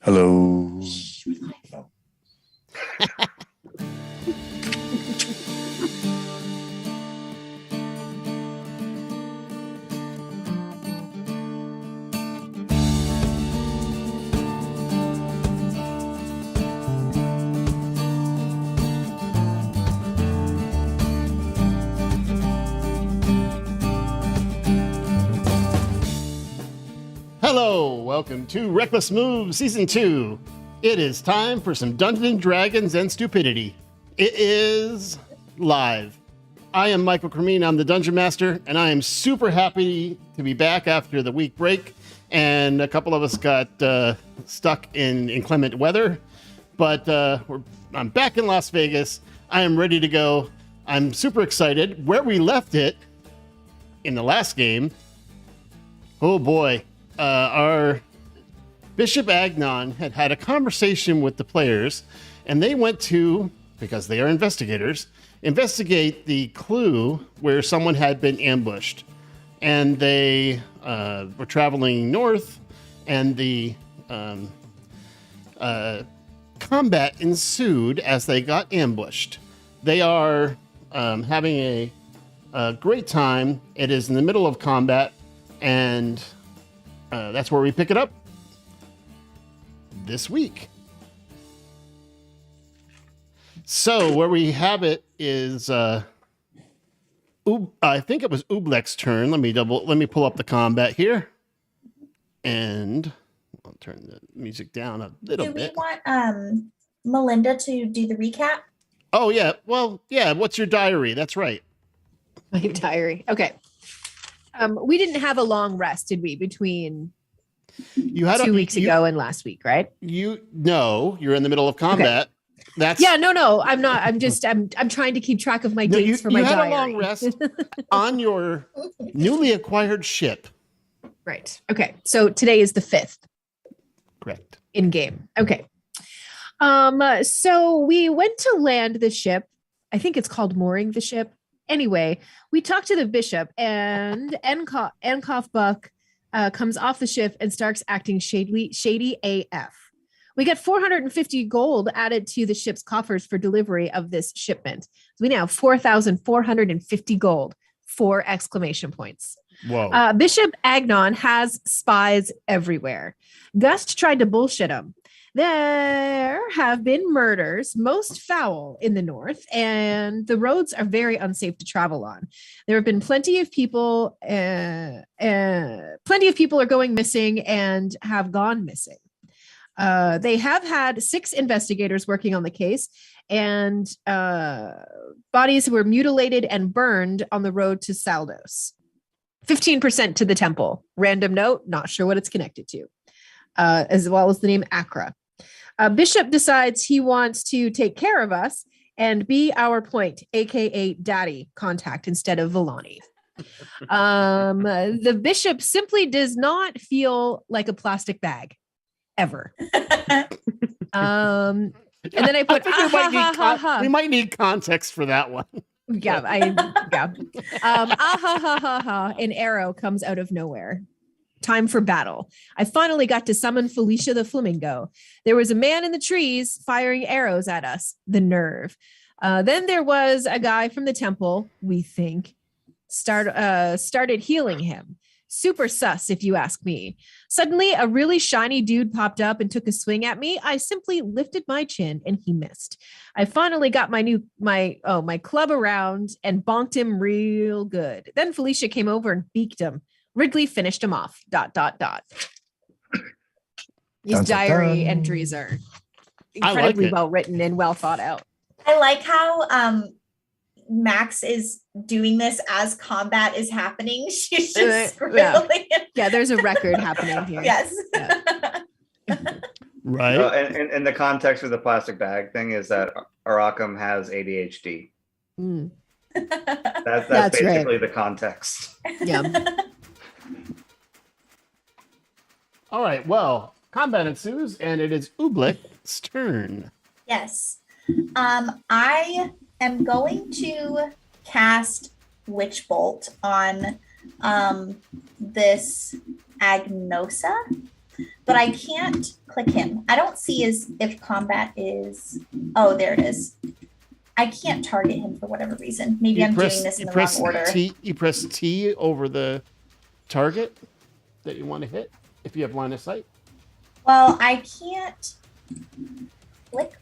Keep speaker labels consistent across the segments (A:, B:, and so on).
A: Hello. Oh.
B: Hello, welcome to Reckless Moves Season 2. It is time for some Dungeons & Dragons and stupidity. It is live. I am Michael Cremine, I'm the Dungeon Master, and I am super happy to be back after the week break. And a couple of us got stuck in inclement weather, but I'm back in Las Vegas. I am ready to go. I'm super excited. Where we left it in the last game, oh boy. Our Bishop Agnon had a conversation with the players, and they went to, because they are investigators, investigate the clue where someone had been ambushed. And they were traveling north, and the combat ensued as they got ambushed. They are having a great time. It is in the middle of combat, and that's where we pick it up this week. So where we have it is, I think it was Oobleck's turn. Let me pull up the combat here, and I'll turn the music down a little bit.
C: Do we want Melinda to do the recap?
B: Oh yeah, well yeah. What's your diary? That's right.
D: My diary. Okay. We didn't have a long rest, did we, between
B: You had
D: 2 weeks ago and last week, right?
B: You're in the middle of combat.
D: Okay.
B: That's
D: No, I'm not. I'm trying to keep track of my dates for my diary.
B: You had a long rest on your newly acquired ship.
D: Right. Okay. So today is the 5th.
B: Correct.
D: In game. Okay. So we went to land the ship. I think it's called mooring the ship. Anyway, we talked to the bishop, and Enkoff Buck comes off the ship and starts acting shady AF. We get 450 gold added to the ship's coffers for delivery of this shipment. So we now have 4,450 gold, 4 exclamation points.
B: Whoa.
D: Bishop Agnon has spies everywhere. Gust tried to bullshit him. There have been murders, most foul in the north, and the roads are very unsafe to travel on. There have been plenty of people are going missing and have gone missing. They have had 6 investigators working on the case, and bodies were mutilated and burned on the road to Saldos. 15% to the temple. Random note, not sure what it's connected to. As well as the name Accra. Bishop decides he wants to take care of us and be our point, aka daddy contact instead of Villani. The bishop simply does not feel like a plastic bag ever. And then I put
B: we might need context for that one.
D: An arrow comes out of nowhere. Time for battle. I finally got to summon Felicia the Flamingo. There was a man in the trees firing arrows at us. The nerve. Then there was a guy from the temple, we think, started healing him. Super sus, if you ask me. Suddenly, a really shiny dude popped up and took a swing at me. I simply lifted my chin and he missed. I finally got my club around and bonked him real good. Then Felicia came over and beaked him. Wrigley finished him off. ... These diary entries are incredibly well written and well thought out.
C: I like how Max is doing this as combat is happening. She's just scribbling.
D: Yeah, there's a record happening here.
C: Yes.
D: Yeah.
B: Right.
E: And the context of the plastic bag thing is that Arkham has ADHD.
D: Mm.
E: That's basically right. The context.
D: Yeah.
B: All right, well, combat ensues, and it is Oobleck's turn.
C: Yes. I am going to cast Witch Bolt on this Agnosa. but I can't click him. I don't see if combat is. Oh, there it is. I can't target him for whatever reason. Maybe I'm doing this in the wrong order.
B: You press T over the target that you want to hit if you have line of sight.
C: Well, I can't click.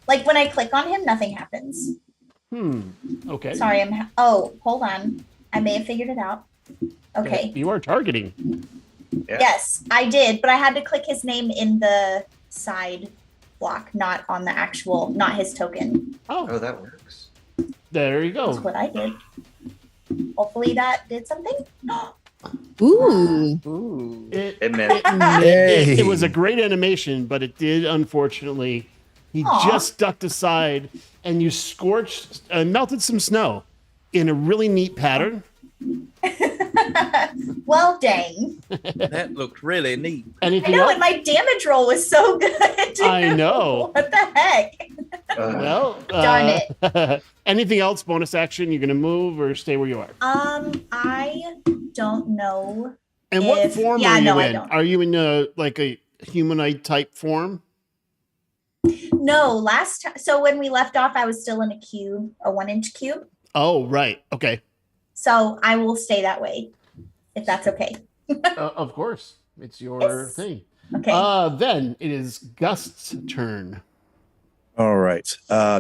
C: Like when I click on him, nothing happens.
B: Okay.
C: Sorry, oh, hold on. I may have figured it out. Okay.
B: You are targeting.
E: Yeah.
C: Yes, I did, but I had to click his name in the side block, not on the actual, not his token.
E: Oh, that works.
B: There you
C: That's
B: go.
C: what I did. Hopefully that did something.
D: Ooh.
E: Ooh.
B: It
E: missed.
B: it was a great animation, but it did unfortunately. He
C: Aw.
B: just ducked aside, and you scorched, melted some snow in a really neat pattern.
C: Well, dang.
A: That looked really neat.
C: I
B: Anything
C: know,
B: else?
C: and my damage roll was so good.
B: I know.
C: What the heck?
B: Well,
C: Darn
B: it. Anything else? Bonus action? You're gonna move or stay where you are?
C: I don't know.
B: And what form are you
C: I
B: in?
C: don't.
B: Are you in like a humanoid type form?
C: No, last time. So when we left off, I was still in a cube, a 1-inch cube.
B: Oh, right. Okay.
C: So I will stay that way, if that's okay.
B: Of course, it's your
C: Yes.
B: thing.
C: Okay.
B: Then it is Gust's turn.
F: All right.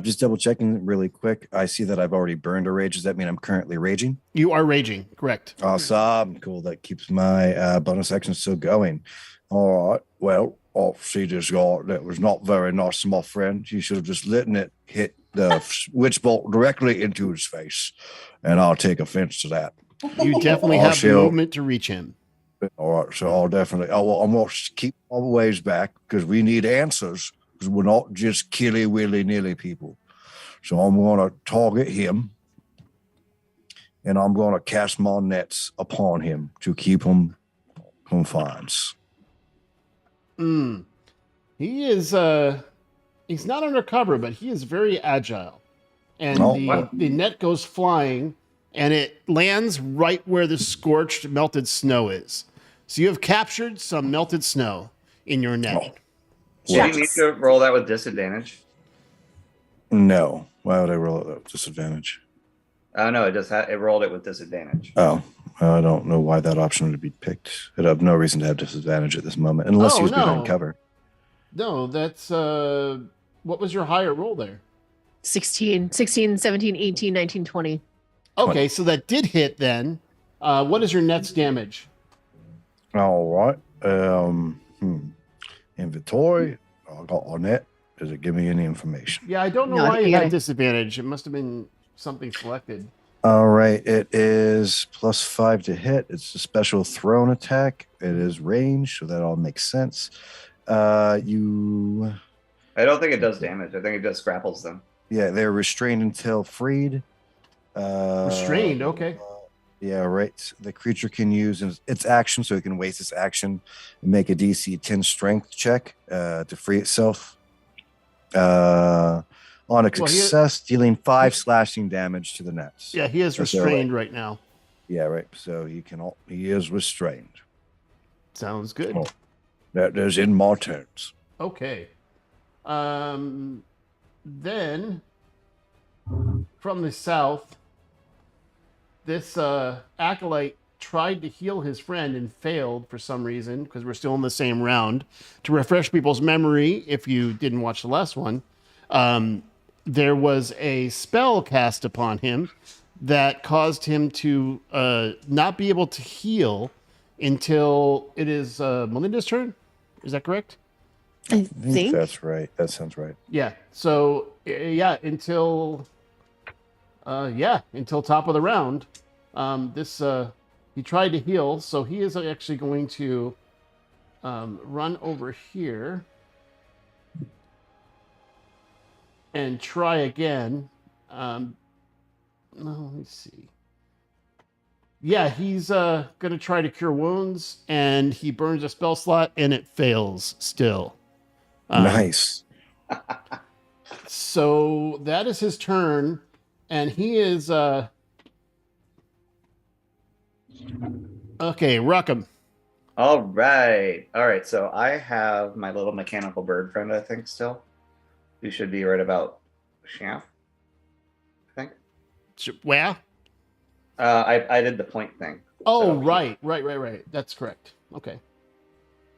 F: Just double checking really quick. I see that I've already burned a rage. Does that mean I'm currently raging?
B: You are raging, correct?
F: Awesome. Cool. That keeps my bonus action still going. All right. Well, I'll see this guy. That was not very nice of my friend. You should have just letting it hit the witch bolt directly into his face. And I'll take offense to that.
B: You definitely
F: Oh,
B: have the
F: shit.
B: movement to reach him.
F: All right. So I'll definitely, I'm going to keep all the ways back because we need answers because we're not just killy willy nilly people. So I'm going to target him and I'm going to cast my nets upon him to keep him confined.
B: He is he's not undercover, but he is very agile. And
F: Oh,
B: the,
F: wow.
B: the net goes flying and it lands right where the scorched melted snow is. So you have captured some melted snow in your net.
F: Oh.
E: Do you need to roll that with disadvantage?
F: No. Why would I roll it at disadvantage?
E: Oh no, it rolled it with disadvantage.
F: Oh, I don't know why that option would be picked. I'd have no reason to have disadvantage at this moment unless
B: Oh,
F: he was
B: no.
F: behind cover.
B: No, that's what was your higher roll there?
D: 16, 17, 18, 19, 20.
B: Okay, so that did hit then. What is your net's damage?
F: All right. Inventory. I got on it. Does it give me any information?
B: Yeah, I don't know
D: No, I
B: why
D: think
B: you
D: you
B: had
D: gotta-
B: disadvantage. It must have been something selected.
F: All right. It is +5 to hit. It's a special thrown attack. It is range, so that all makes sense. You,
E: I don't think it does damage. I think it just grapples them.
F: yeah, they're restrained until freed.
B: Restrained, okay.
F: Yeah, right. The creature can use its action, so it can waste its action and make a DC 10 strength check to free itself. On a
B: Well,
F: success, dealing 5 slashing damage to the nets.
B: Yeah, he is
F: That's all
B: restrained right now.
F: Yeah, right. So he is restrained.
B: Sounds good.
F: Oh. That is in my turns.
B: Okay. Then from the south, this acolyte tried to heal his friend and failed for some reason because we're still in the same round. To refresh people's memory, if you didn't watch the last one, there was a spell cast upon him that caused him to not be able to heal until it is Melinda's turn. Is that correct?
D: I
F: I think
D: think.
F: that's right. That sounds right.
B: Yeah. So until top of the round, he tried to heal, so he is actually going to run over here and try again. No, let me see. Yeah, he's going to try to cure wounds, and he burns a spell slot, and it fails still.
F: Nice.
B: So that is his turn, and he is okay. Ruckham,
E: All right. All right. So I have my little mechanical bird friend, I think, still. Who should be right about Champ, I think.
B: Where?
E: I did the point thing.
B: Oh,
E: So
B: right. That's correct. Okay.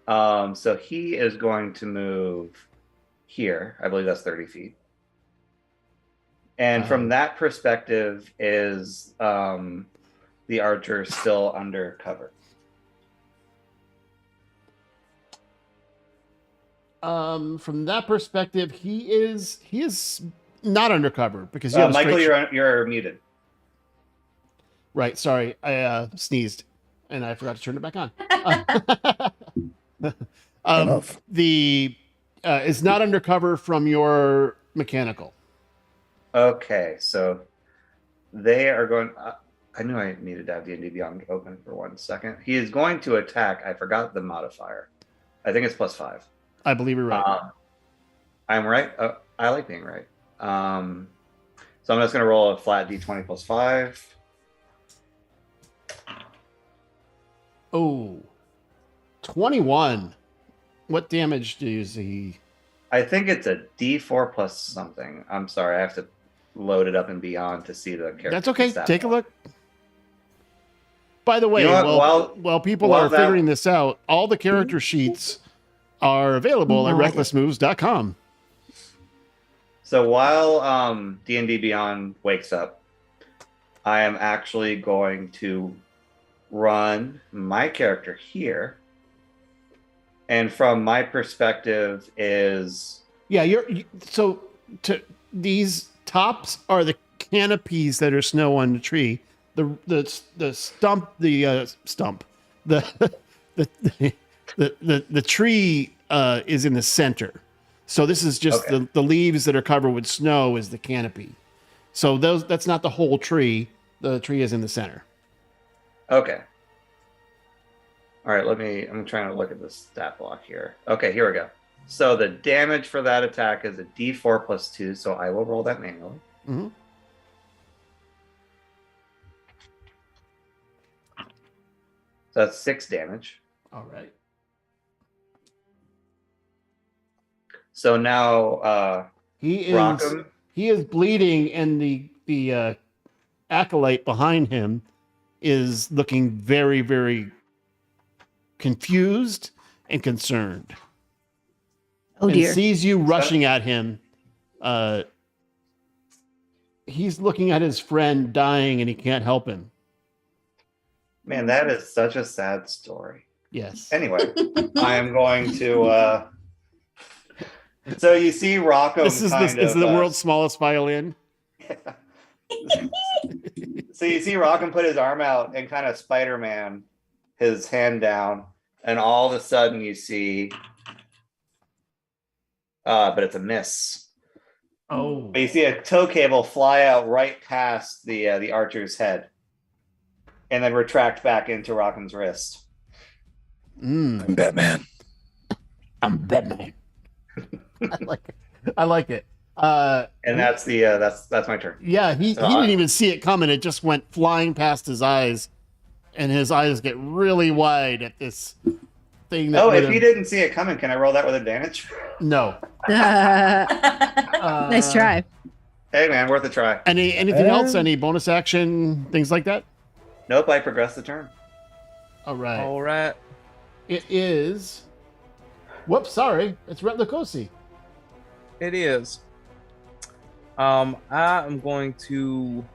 E: So he is going to move here. I believe that's 30 feet. And from that perspective, is the archer still under cover?
B: From that perspective, he is not undercover because you have a
E: Michael,
B: straight
E: you're muted.
B: Right. Sorry, I sneezed, and I forgot to turn it back on.
F: Enough.
B: The is not undercover from your mechanical.
E: Okay, so they are going. I knew I needed to have D&D Beyond open for 1 second. He is going to attack. I forgot the modifier. I think it's +5.
B: I believe you're right.
E: I'm right. I like being right. So I'm just going to roll a flat D20 +5.
B: Oh, 21. What damage do you see?
E: I think it's a D4 plus something. I'm sorry, I have to load it up and Beyond to see the character.
B: That's okay.
E: stat
B: Take a
E: block.
B: look. By the way,
E: You know what?
B: while people
E: while
B: are
E: that-
B: figuring this out, all the character sheets are available at
D: Nice.
B: recklessmoves.com.
E: So while D&D Beyond wakes up, I am actually going to run my character here. And from my perspective is
B: Yeah, these tops are the canopies that are snow on the tree. The stump the the tree is in the center. So this is just
E: Okay.
B: the leaves that are covered with snow is the canopy. So that's not the whole tree. The tree is in the center.
E: okay. All right, I'm trying to look at the stat block here. Okay, here we go. So the damage for that attack is a D4 plus 2, so I will roll that manually.
B: Mhm.
E: So that's 6 damage.
B: All right.
E: So now
B: He
E: Rockham,
B: is bleeding, and the acolyte behind him is looking very, very confused and concerned.
D: Oh
B: and
D: dear.
B: sees you rushing at him. He's looking at his friend dying, and he can't help him.
E: man, that is such a sad story.
B: Yes.
E: Anyway, I am going to. So you see Rocco.
B: This is the world's smallest violin.
E: So you see Rockham put his arm out and kind of Spider-Man his hand down, and all of a sudden you see, but it's a miss.
B: Oh.
E: But you see a tow cable fly out right past the archer's head, and then retract back into Rockham's wrist.
F: I'm Batman.
B: I'm Batman. I like it.
E: And that's that's my turn.
B: Yeah, he
E: So
B: didn't even see it coming. It just went flying past his eyes, and his eyes get really wide at this thing. That
E: Oh,
B: would
E: if you didn't see it coming, can I roll that with advantage?
B: no.
D: Nice try.
E: Hey man, worth a try.
B: Anything else? Any bonus action things like that?
E: Nope, I progressed the turn.
B: All right.
A: All right.
B: It is. Whoops, sorry. It's Retlakosi.
A: It is. I am going to.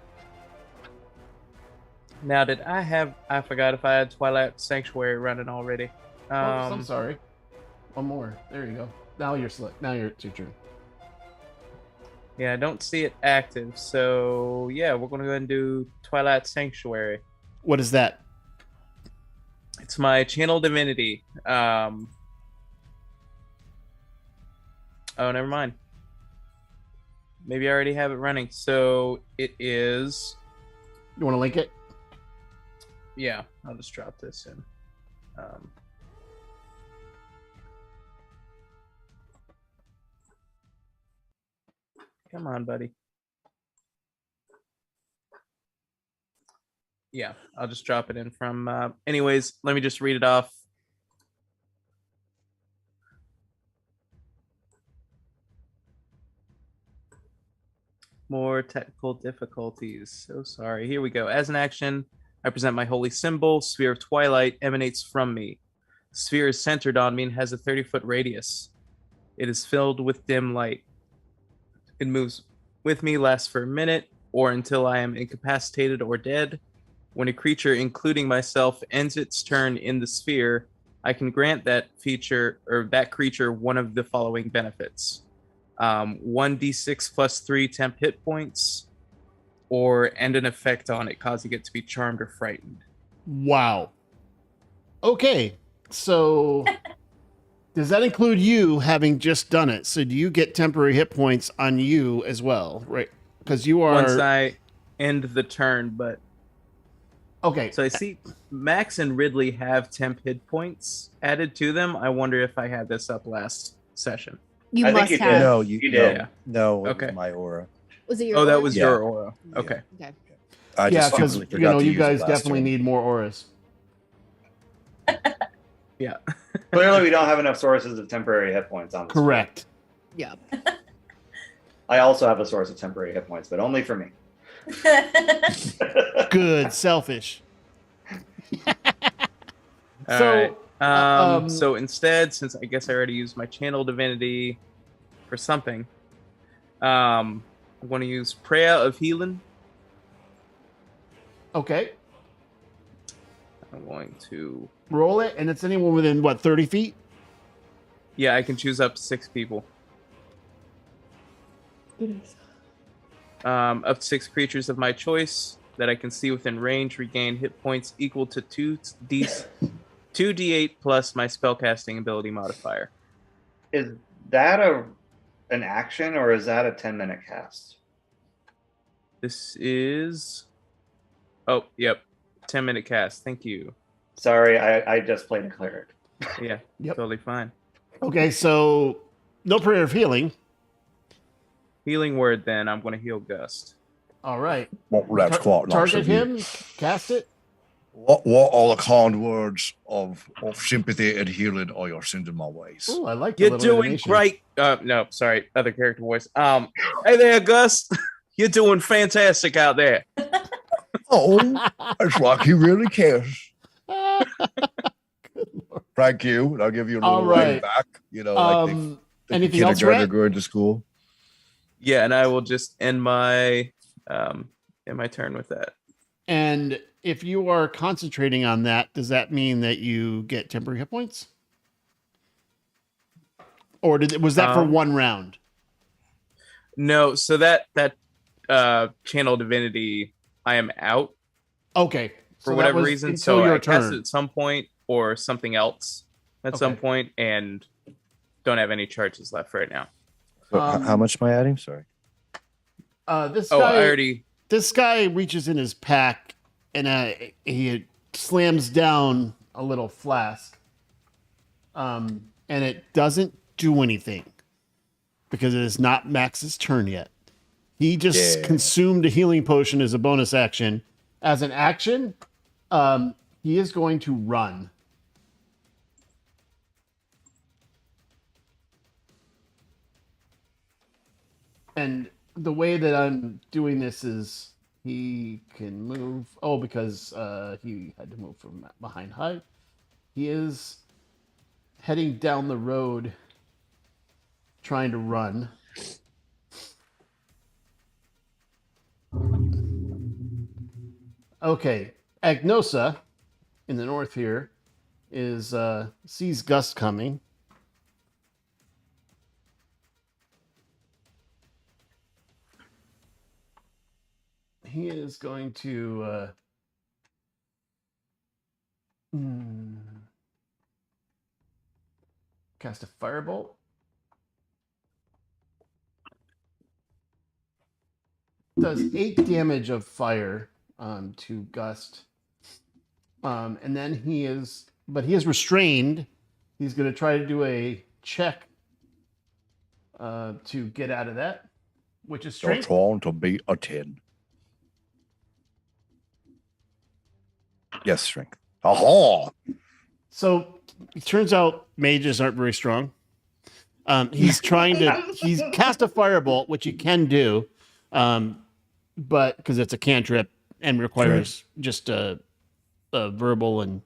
A: Now, I forgot if I had Twilight Sanctuary running already.
B: Oops, I'm sorry. One more. There you go. Now you're slick. Now it's your turn.
A: Yeah, I don't see it active. So, yeah, we're going to go ahead and do Twilight Sanctuary.
B: What is that?
A: It's my Channel Divinity. Oh, never mind. Maybe I already have it running. So it is.
B: You want to link it?
A: Yeah, I'll just drop this in. Come on, buddy. Yeah, I'll just drop it in from. Anyways, let me just read it off More technical difficulties. So sorry. Here we go. As an action, I present my holy symbol. Sphere of Twilight emanates from me. The sphere is centered on me and has a 30-foot radius. It is filled with dim light. It moves with me, lasts for a minute, or until I am incapacitated or dead. When a creature, including myself, ends its turn in the sphere, I can grant that creature one of the following benefits. 1d6 plus 3 temp hit points, or end an effect on it, causing it to be charmed or frightened.
B: Wow. Okay, so does that include you having just done it? So do you get temporary hit points on you as well, right? Because you are...
A: Once I end the turn, but...
B: Okay.
A: So I see Max and Ridley have temp hit points added to them. I wonder if I had this up last session.
D: You
E: I think
D: must
E: you did.
D: have.
G: No,
E: You did.
A: Yeah.
G: No, it
A: Okay.
G: was my aura.
D: Was it your?
A: Oh, that
D: aura?
A: was
G: Yeah.
A: your aura.
G: Yeah.
A: Okay.
D: Okay.
G: I
B: Yeah,
G: just
B: because
G: totally
B: you
G: forgot
B: know
G: to
B: you
G: use it
B: guys
G: last
B: definitely
G: turn.
B: need more auras.
A: Yeah.
E: Clearly, we don't have enough sources of temporary hit points on this.
B: Correct.
D: Yeah.
E: I also have a source of temporary hit points, but only for me.
B: Good. Selfish.
A: All
B: So,
A: right. So instead, since I guess I already used my channel divinity for something, I'm going to use Prayer of Healing.
B: Okay.
A: I'm going to...
B: Roll it, and it's anyone within, what, 30 feet?
A: Yeah, I can choose up to 6 people. Up to 6 creatures of my choice that I can see within range regain hit points equal to 2d8 plus my spellcasting ability modifier.
E: Is that an action or is that a 10-minute cast?
A: This is... Oh, yep. 10-minute cast. Thank you.
E: Sorry, I just played a cleric.
A: Yeah,
B: Yep.
A: totally fine.
B: Okay, so no prayer of healing.
A: Healing word, then. I'm going to heal Gust.
B: All right.
F: Well, that's quite nice
B: Target
F: of you.
B: him, cast it.
F: What are the kind words of sympathy and healing are you sending my ways?
B: Oh, I like the
A: You're
B: little
A: doing
B: animation.
A: great. No, sorry. Other character voice. Hey there, Gus. You're doing fantastic out there.
F: Oh, it's like he really cares.
B: Good Lord.
F: Thank you. And I'll give you a little
B: All right.
F: wave back. You know, like the
B: Anything else,
F: kindergartner
B: Rat?
F: going to school.
A: Yeah, and I will just end my turn with that.
B: And if you are concentrating on that, does that mean that you get temporary hit points? Or was that for one round?
A: No, so that channel divinity, I am out
B: Okay.
A: for
B: that
A: whatever
B: was
A: reason.
B: until
A: So
B: your
A: I cast
B: turn.
A: it at some point or something else at some
B: Okay.
A: point, and don't have any charges left right now.
G: So
B: Um,
G: how much am I adding? Sorry.
B: This
A: Oh,
B: guy,
A: I already...
B: this guy reaches in his pack and he slams down a little flask. And it doesn't do anything because it is not Max's turn yet. He just
G: Yeah.
B: consumed a healing potion as a bonus action. As an action, he is going to run. And the way that I'm doing this is he can move. Oh, because he had to move from behind Hyde. He is heading down the road trying to run. Okay, Agnosa in the north here is sees Gust coming. He is going to cast a firebolt. Does 8 damage of fire to Gust. And then he is restrained. He's going to try to do a check to get out of that, which is
F: You're
B: strength.
F: trying to beat a 10.
G: Yes, strength.
F: Aha!
B: So it turns out mages aren't very strong. He's cast a firebolt, which he can do, But because it's a cantrip and requires just a verbal and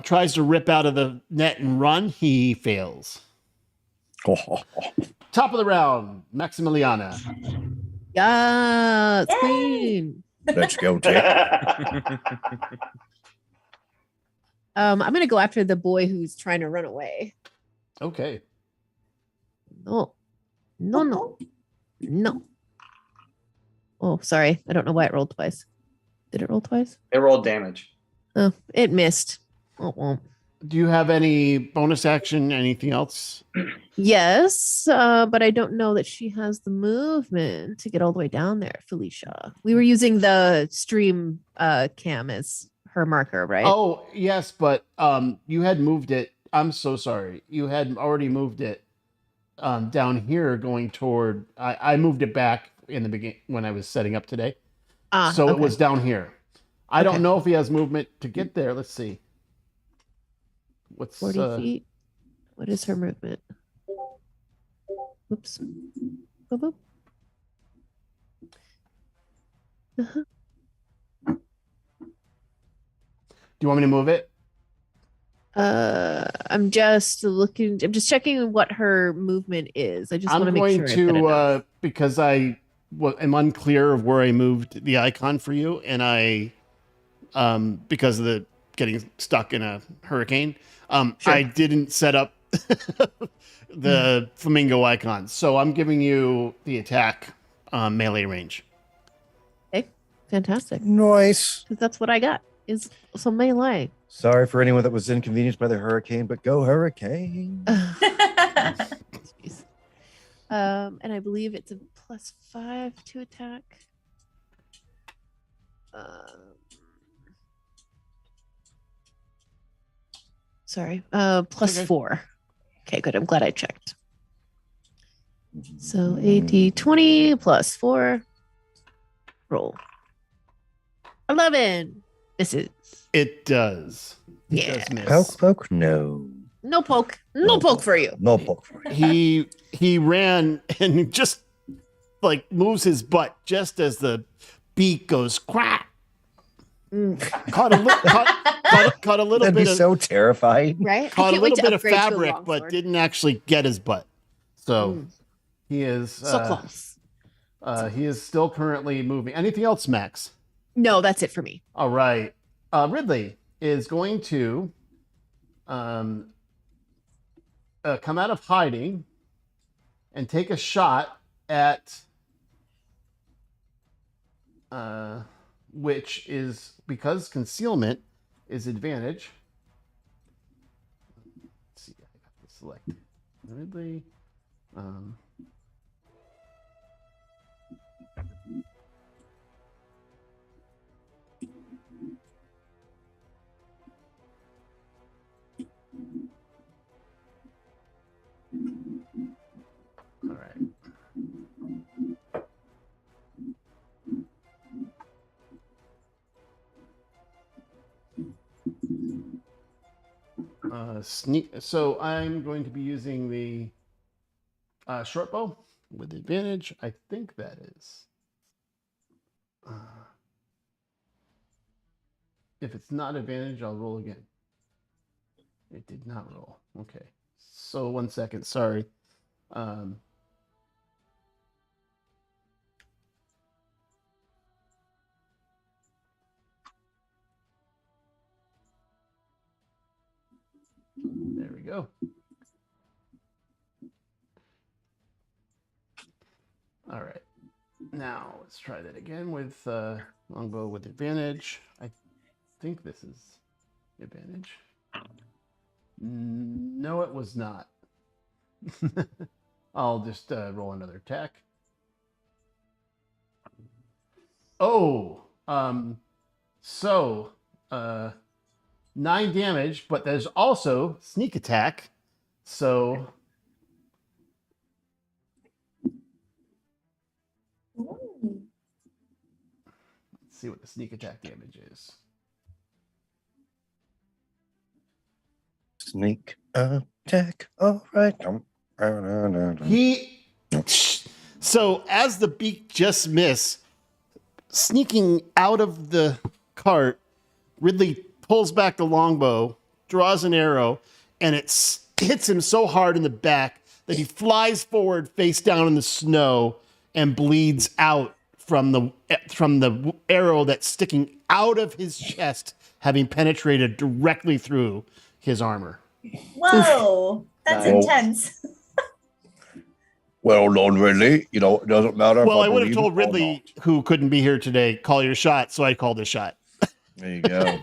B: tries to rip out of the net and run. He fails. Top of the round, Maximiliana.
D: Yes,
C: Yay!
D: queen.
F: Let's go, Tick.
D: I'm gonna go after the boy who's trying to run away.
B: Okay.
D: No. Oh, sorry. I don't know why it rolled twice. Did it roll twice?
E: It rolled damage.
D: Oh, it missed. Oh, well.
B: Do you have any bonus action? Anything else?
D: Yes, but I don't know that she has the movement to get all the way down there, Felicia. We were using the stream cam as her marker, right?
B: Oh, yes, but you had moved it. I'm so sorry. You had already moved it down here going toward I moved it back in the beginning when I was setting up today. So it
D: Okay.
B: was down here. I
D: Okay.
B: don't know if he has movement to get there. Let's see. What's
D: 40 feet. What is her movement? Oops. Boop, boop. Uh-huh.
B: Do you want me to move it?
D: I'm just looking. I'm just checking what her movement is. I just want to
B: I'm
D: make
B: going
D: sure. I've got enough.
B: to because I am unclear of where I moved the icon for you, and I because of the getting stuck in a hurricane,
D: Sure.
B: I didn't set up the flamingo icon, so I'm giving you the attack melee range.
D: Okay, fantastic.
F: Nice.
D: Because that's what I got. Is some melee.
F: Sorry for anyone that was inconvenienced by the hurricane, but go hurricane.
D: Jeez. And I believe it's a +5 to attack. Sorry, +4. Okay, good. I'm glad I checked. So AD20 +4. Roll. 11. This is
B: It does. It
D: Yeah.
B: does miss.
F: Poke, poke, no.
D: no poke. No poke for you.
F: No poke for you.
B: He ran and just like moves his butt just as the beak goes crack. Caught a little
F: That'd be
B: bit of
F: so terrifying.
D: Right? I
B: caught a
D: can't wait
B: little
D: to
B: bit of
D: upgrade to a
B: fabric, but
D: longsword.
B: didn't actually get his butt. So he is
D: So close.
B: he is still currently moving. Anything else, Max?
D: No, that's it for me.
B: All right. Ridley is going to come out of hiding and take a shot at which is because concealment is advantage. Let's see, I got to select Ridley. All right. Sneak. So I'm going to be using the short bow with advantage. I think that is. If it's not advantage, I'll roll again. It did not roll. Okay. So 1 second. Sorry. There we go. All right. Now let's try that again with longbow with advantage. I think this is advantage. No, it was not. I'll just roll another attack. Oh, so 9 damage, but there's also sneak attack. So
C: Ooh.
B: let's see what the sneak attack damage is.
F: Sneak attack. All right.
B: So as the beak just miss, sneaking out of the cart, Ridley pulls back the longbow, draws an arrow, and it hits him so hard in the back that he flies forward face down in the snow and bleeds out from the arrow that's sticking out of his chest, having penetrated directly through his armor.
C: Whoa, that's
E: Nice.
C: intense.
F: Well done, Ridley. You know, it doesn't matter.
B: Well,
F: if
B: I would have
F: believe
B: told
F: it or
B: Ridley, who couldn't be here today, call your shot, so I called his shot.
F: not. There you go.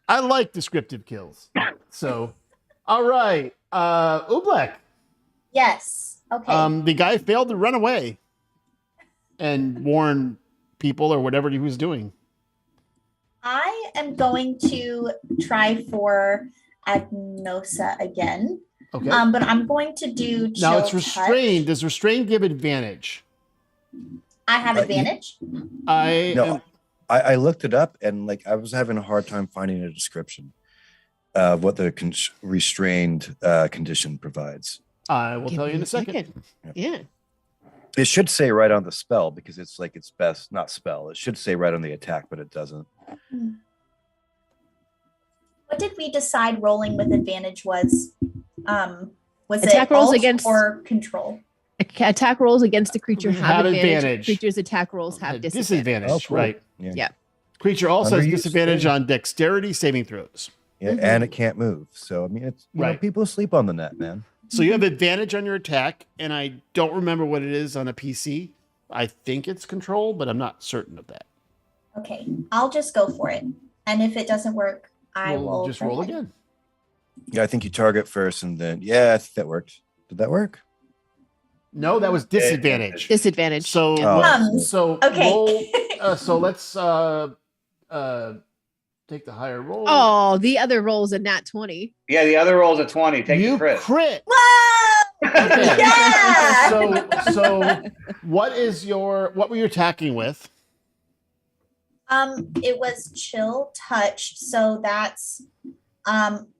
B: I like descriptive kills. So, all right. Oobleck.
C: Yes. Okay.
B: The guy failed to run away and warn people or whatever he was doing.
C: I am going to try for Agnosa again.
B: Okay.
C: But I'm going to do chill
B: Now it's
C: touch.
B: restrained. Does restrained give advantage?
C: I have advantage.
F: No, I looked it up and like I was having a hard time finding a description of what the restrained condition provides.
B: I will
D: Give
B: tell you
D: me
B: in a second.
D: Yeah.
F: It should say right on the spell because it's like its best, not spell. It should say right on the attack, but it doesn't.
C: What did we decide rolling with advantage was? Was
D: Attack
C: it
D: rolls
C: alt
D: against-
C: or control?
D: Attack rolls against the creature have
B: Have
D: advantage.
B: advantage.
D: Creatures' attack rolls have disadvantage.
F: Oh, cool.
B: Right.
D: Yeah.
B: Creature also has
F: Underused
B: disadvantage
F: thing.
B: on dexterity saving throws.
F: Yeah,
C: Mhm.
F: and it can't move. So I mean, it's you know,
B: Right.
F: people sleep on the net, man.
B: So you have advantage on your attack, and I don't remember what it is on a PC. I think it's control, but I'm not certain of that.
C: Okay, I'll just go for it. And if it doesn't work, I
B: We'll
C: will
B: just
C: try
B: roll
C: again.
B: again.
F: Yeah, I think you target first, and then I think that worked. Did that work?
B: No, that was disadvantage.
D: Disadvantage.
B: So,
D: Yeah.
B: so
C: Okay.
B: roll. So let's take the higher roll.
D: Oh, the other roll's a nat 20.
E: Yeah, the other roll's a 20. Take
B: you
E: the crit.
B: crit.
C: Whoa!
B: Okay.
C: Yeah!
B: So what were you attacking with?
C: It was chill touch, so that's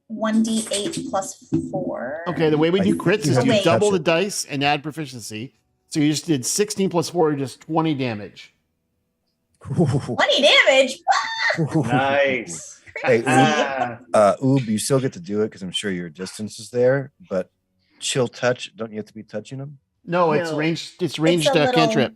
C: 1d8 plus 4.
B: Okay, the way we do crits is you
C: Wait.
B: double the
F: Touch
B: dice and add proficiency. So you just did 16 plus 4, just 20 damage.
C: 20 damage.
E: Nice.
F: Hey,
E: Ah,
F: Oob, you still get to do it because I'm sure your distance is there, but chill touch, don't you have to be touching them?
B: No, it's
D: No.
B: ranged. It's ranged
C: a little-
B: cantrip.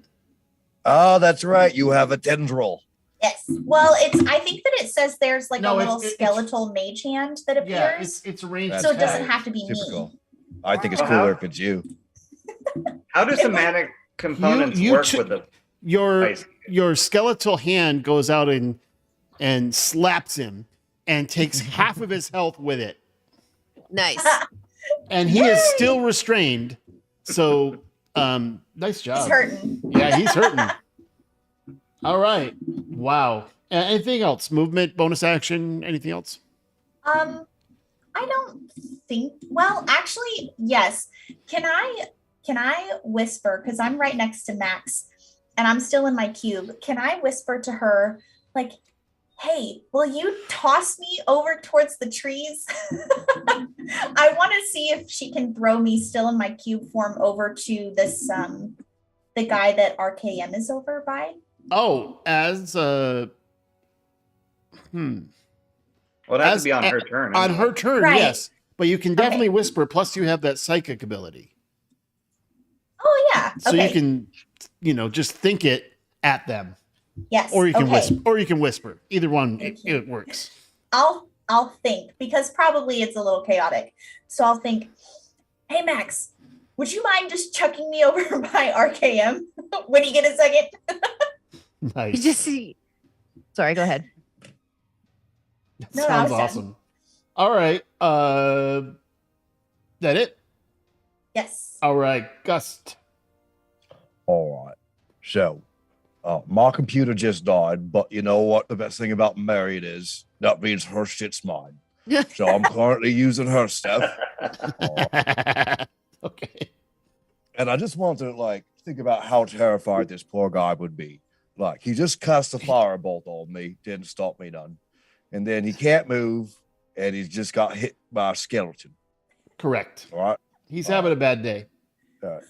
F: Oh, that's right. You have a tendril.
C: Yes. Well, I think that it says there's like
B: No,
C: a
B: it's-
C: little
B: it's-
C: skeletal mage hand that appears.
B: Yeah, it's a ranged.
F: That's
C: so it doesn't
F: fine.
C: have to be
F: Typical.
C: me.
F: I think it's
E: Wow.
F: cooler if it's you.
E: how do somatic components
B: you
E: work
B: ch-
E: with the
B: Your
E: ice?
B: your skeletal hand goes out and slaps him and takes half of his health with it,
D: Nice.
B: and he is
C: Yay!
B: still restrained. So, nice job.
C: He's hurting.
B: Yeah, he's hurting. All right. Wow. Anything else? Movement, bonus action, anything else?
C: I don't think. Well, actually, yes. Can I whisper? Because I'm right next to Max, and I'm still in my cube. Can I whisper to her, like, "Hey, will you toss me over towards the trees?" I want to see if she can throw me still in my cube form over to this the guy that RKM is over by.
B: Oh, as
E: Well, it has
B: As-
E: to be on her turn.
B: on her turn,
C: Right.
B: yes. But you can definitely whisper, plus you have that psychic ability.
C: Oh yeah.
B: So
C: okay.
B: you can, just think it at them.
C: yes.
B: Or you can
C: okay.
B: whisper. Either one,
C: Thank
B: it,
C: you.
B: it works.
C: I'll think because probably it's a little chaotic. So I'll think, "Hey Max, would you mind just chucking me over by RKM when you get a second?"
D: You
B: Nice.
D: just see. Sorry, go ahead.
B: That
C: No, I
B: sounds
C: was done.
B: awesome. All right. That it?
C: Yes.
B: All right. Gust.
F: All right. So, my computer just died, but you know what? The best thing about Marriott is that means her shit's mine. So I'm currently using her stuff.
B: Okay.
F: And I just want to think about how terrified this poor guy would be. Like he just cast a firebolt on me, didn't stop me none. And then he can't move, and he's just got hit by a skeleton.
B: Correct.
F: All right.
B: He's having a bad day.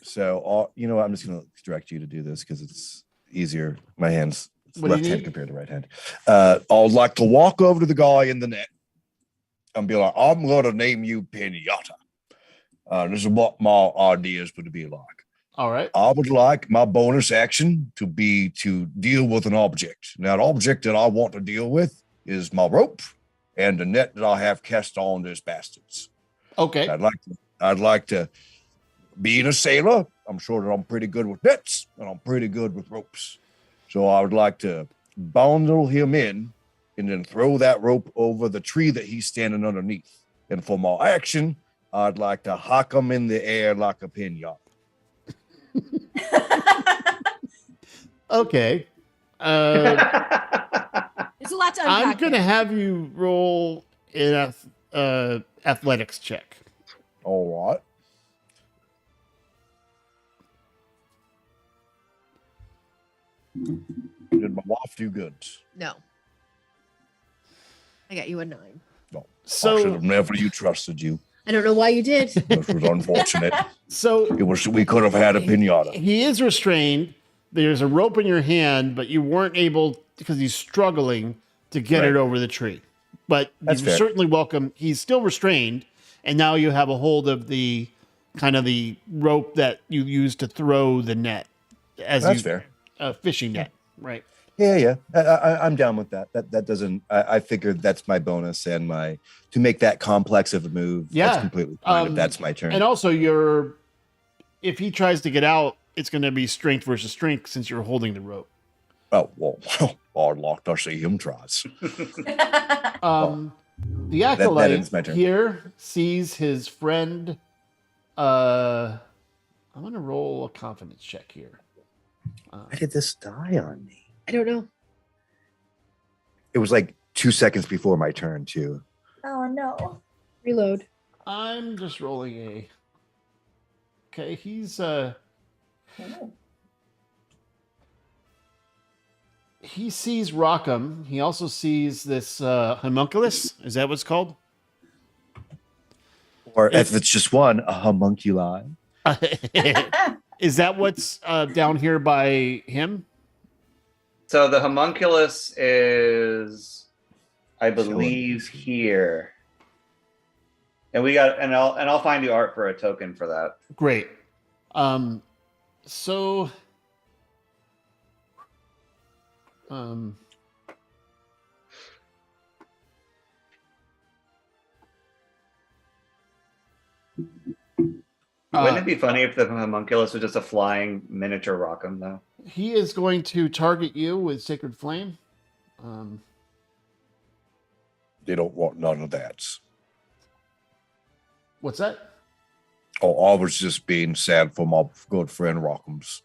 F: So, you know what? I'm just going to direct you to do this because it's easier. My hand's
B: What do you
F: left hand
B: need?
F: compared to right hand. I'd like to walk over to the guy in the net and be like, I'm going to name you Pinata. This is what my ideas would be like.
B: All right.
F: I would like my bonus action to be to deal with an object. Now, the object that I want to deal with is my rope and the net that I have cast on these bastards.
B: Okay.
F: I'd like to, being a sailor, I'm sure that I'm pretty good with nets and I'm pretty good with ropes. So I would like to bundle him in and then throw that rope over the tree that he's standing underneath. And for my action, I'd like to hock him in the air like a pinata.
B: Okay.
D: There's a lot to unpack.
B: I'm going to
D: here.
B: have you roll an athletics check.
F: All right. Did my wife do good?
D: No. I got you a 9.
F: No. I should
B: So,
F: have never trusted you.
D: I don't know why you did.
F: This was unfortunate.
B: so
F: We could have had a pinata.
B: he is restrained. There's a rope in your hand, but you weren't able because he's struggling to get it
F: Right.
B: over the tree. But
F: That's
B: you're
F: fair.
B: certainly welcome. He's still restrained, and now you have a hold of the kind of the rope that you use to throw the net as
F: That's
B: you
F: fair.
B: a fishing net, right?
F: Yeah. I'm down with that. That doesn't. I figured that's my bonus and my to make that complex of a move.
B: Yeah.
F: That's completely fine.
B: Um,
F: If that's my turn.
B: And also, if he tries to get out, it's going to be strength versus strength since you're holding the rope.
F: Oh well, I'd like to see him tries.
B: The
F: that
B: acolyte
F: ends my turn.
B: here sees his friend. I'm going to roll a confidence check here.
F: Why did this die on me?
D: I don't know.
F: It was like 2 seconds before my turn too.
C: Oh no.
D: Reload.
B: I'm just rolling a. Okay, he's he sees Rockham. He also sees this homunculus. Is that what's called?
F: Or if it's just one, a homunculi.
B: Is that what's down here by him?
E: So the homunculus is, I believe, here. And I'll find you art for a token for that.
B: Great. So
E: Wouldn't it be funny if the homunculus was just a flying miniature Rockham, though?
B: he is going to target you with Sacred Flame.
F: They don't want none of that.
B: What's that?
F: Oh, I was just being sad for my good friend Rockham's.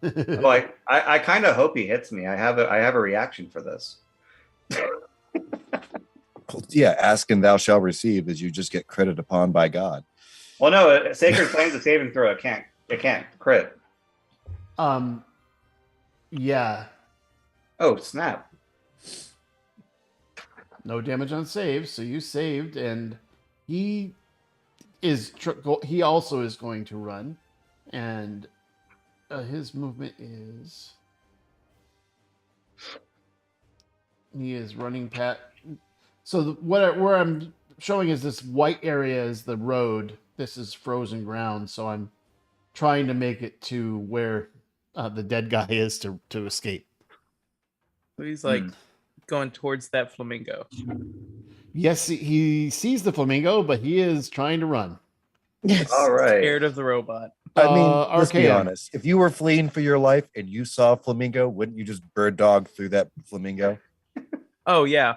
E: Well, I kind of hope he hits me. I have a reaction for this.
F: Yeah, ask and thou shalt receive, as you just get credit upon by God.
E: Well, no, Sacred Flame's a saving throw. It can't crit.
B: Yeah.
E: Oh, snap.
B: No damage on save, so you saved, and he he also is going to run, and his movement is he is running so where I'm showing is this white area is the road. This is frozen ground, so I'm trying to make it to where the dead guy is to escape.
A: So he's like going towards that flamingo.
B: Yes, he sees the flamingo, but he is trying to run.
E: All right.
A: Scared of the robot.
F: I mean, let's be
B: Archaea.
F: honest. If you were fleeing for your life and you saw a flamingo, wouldn't you just bird dog through that flamingo?
A: Oh yeah.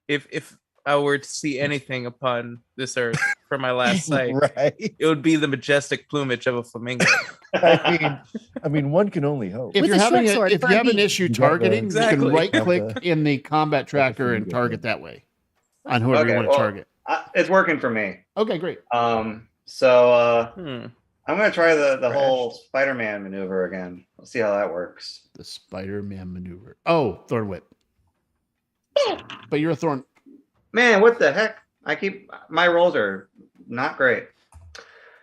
A: If I were to see anything upon this earth from my last sight,
F: Right.
A: it would be the majestic plumage of a flamingo.
F: I mean, one can only hope.
B: If
D: With
B: you're
D: a
B: having
D: short sword
B: if
D: for
B: you
D: a
B: have an
D: beat.
B: issue
F: You got the-
B: targeting,
A: Exactly.
B: you can right
F: Have
B: click
F: the-
B: in the combat tracker and
F: flamingo
B: target
F: thing.
B: that way on whoever you want to
E: well,
B: target.
E: It's working for me.
B: Okay, great.
E: So
A: Hmm.
E: I'm gonna try the whole Spider-Man maneuver again. Let's see how that works.
B: The Spider-Man maneuver. Oh, Thorn Whip. But you're a Thorn.
E: Man, what the heck? My rolls are not great.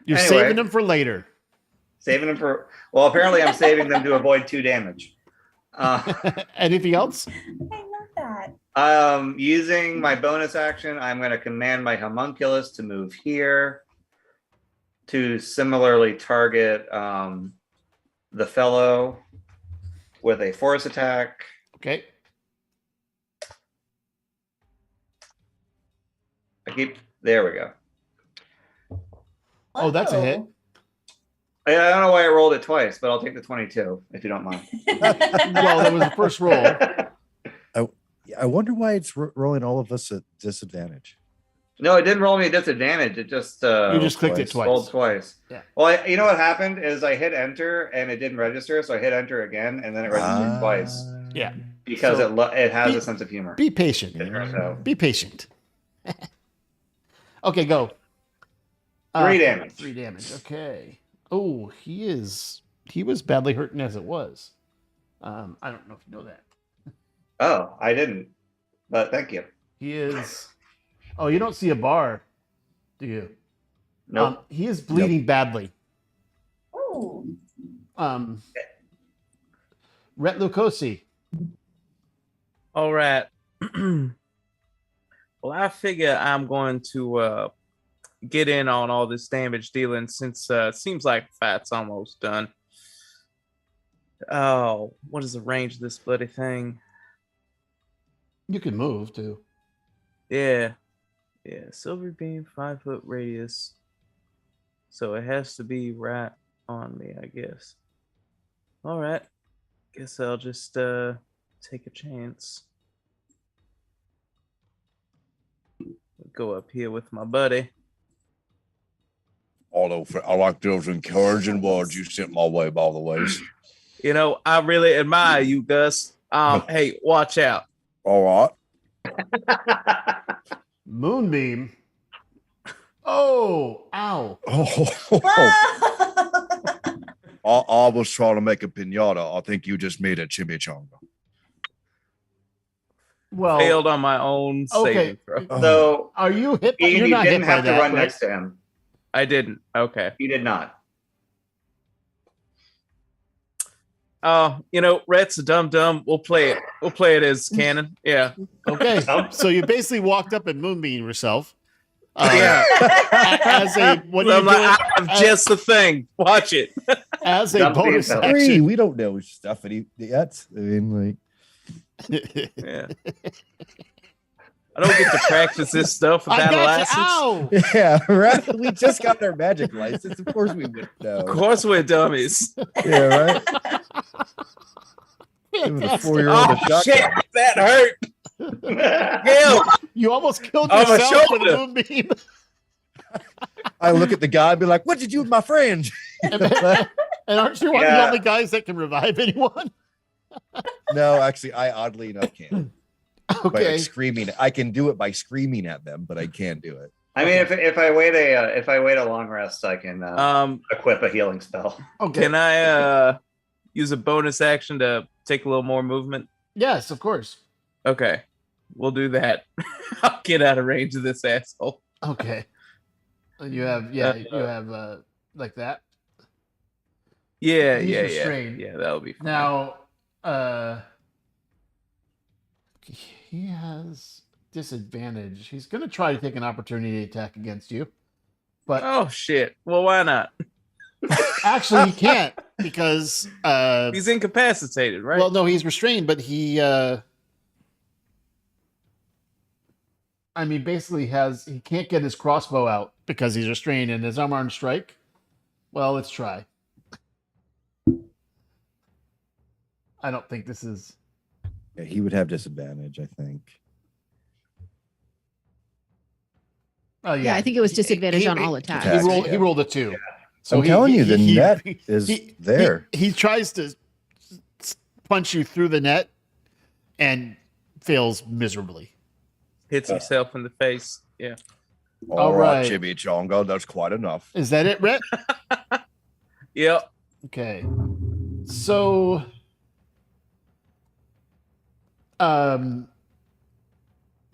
B: You're
E: Anyway.
B: saving them for later.
E: Saving them for. Well, apparently I'm saving them to avoid 2 damage.
B: Anything else?
C: I love that.
E: Using my bonus action, I'm going to command my homunculus to move here to similarly target the fellow with a force attack.
B: Okay.
E: There we go.
B: Oh, that's a hit.
C: Whoa.
E: I don't know why I rolled it twice, but I'll take the 22 if you don't mind.
B: Well, that was the first roll.
G: I wonder why it's rolling all of us at disadvantage.
E: No, it didn't roll me a disadvantage. It just
B: You just clicked it
E: rolled
B: twice.
E: twice.
B: Yeah.
E: Well, you know what happened is I hit enter and it didn't register, so I hit enter again and then it registered twice
B: Yeah.
E: because
B: So,
E: it has
B: be-
E: a sense of humor.
B: Be patient.
E: It turns out.
B: Be patient. Okay, go.
E: 3 damage.
B: 3 damage. Okay. Oh, he was badly hurting as it was. I don't know if you know that.
E: Oh, I didn't, but thank you.
B: He is. Oh, you don't see a bar, do you?
E: Nope.
B: He is bleeding badly.
C: Ooh.
B: Rhett Lucosi.
A: All right. Well, I figure I'm going to get in on all this damage dealing since it seems like the fight's almost done. Oh, what is the range of this bloody thing?
B: You can move too.
A: Yeah. Silver beam, 5-foot radius. So it has to be right on me, I guess. All right. Guess I'll just take a chance. Go up here with my buddy.
F: Although I like those encouraging words you sent my way, by the ways.
A: You know, I really admire you, Gus. Hey, watch out.
F: All right.
B: Moonbeam. Oh, ow.
F: Oh, I was trying to make a pinata. I think you just made a chimichanga.
B: Well,
A: Failed on my own
B: Okay.
A: saving throw.
E: So
B: are you hit?
E: Ian,
B: You're
E: you
B: not
E: didn't
B: hit by
E: have to
B: that,
E: run
B: right?
E: next to him.
A: I didn't. Okay.
E: You did not.
A: Oh, Rhett's a dum-dum. We'll play it. We'll play it as canon. Yeah.
B: Okay,
E: Nope.
B: so you basically walked up and moonbeam yourself.
A: Yeah.
B: As a what are
A: So
B: you
A: I'm
B: doing?
A: like, I have just the thing. Watch it.
B: As a
E: Dump
B: bonus
E: yourself.
B: action.
G: We don't know stuff yet. I mean, like,
A: Yeah. I don't get to practice this stuff
B: I
A: without a
B: got you.
A: license.
B: Ow!
G: yeah, right. We just got our magic license. Of course, we would know.
A: Of course we're dummies.
G: Yeah, right. Give it a
B: Fantastic.
G: 4-year-old
A: Oh
G: a shotgun.
A: shit, that hurt. Hell,
B: You almost killed
A: On my
B: yourself with a
A: shoulder.
B: moonbeam.
G: I look at the guy and be like, "What did you do with my friend?"
B: And aren't you one of the
E: Yeah.
B: only guys that can revive anyone?
G: No, actually, I oddly enough can. By
B: Okay.
G: like screaming, I can do it by screaming at them, but I can't do it.
E: I mean, if I wait a long rest, I can equip a healing spell.
B: Okay.
A: can I use a bonus action to take a little more movement?
B: Yes, of course.
A: Okay. We'll do that. I'll get out of range of this asshole.
B: Okay. And you have like that.
A: Yeah,
B: He's
A: yeah,
B: restrained.
A: yeah. Yeah, that'll be fine.
B: Now, he has disadvantage. He's going to try to take an opportunity attack against you, but
A: Oh shit. Well, why not?
B: actually he can't because
A: He's incapacitated, right?
B: well, no, he's restrained, but he I mean, basically he can't get his crossbow out because he's restrained and his unarmed strike. Well, let's try. I don't think this is.
G: Yeah, he would have disadvantage, I think.
B: Oh
D: Yeah, I think it was disadvantage on all attacks.
G: Attacks,
B: He rolled a 2.
G: I'm telling you, the net is there.
B: He tries to punch you through the net and fails miserably.
A: Hits himself in the face. Yeah.
B: All right.
F: Chimichanga. That's quite enough.
B: Is that it, Rhett?
A: Yep.
B: Okay. So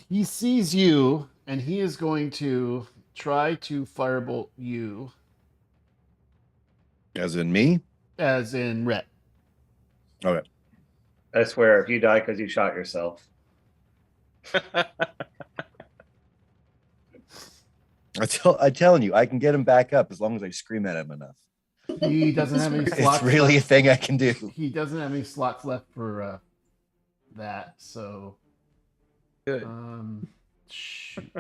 B: he sees you and he is going to try to firebolt you.
F: As in me?
B: as in Rhett.
F: Okay.
E: I swear, if you die because you shot yourself,
G: I'm telling you, I can get him back up as long as I scream at him enough.
B: He doesn't have any slots.
G: It's really a
B: left.
G: thing I can do.
B: He doesn't have any slots left for that. So,
A: Good.
B: shoot.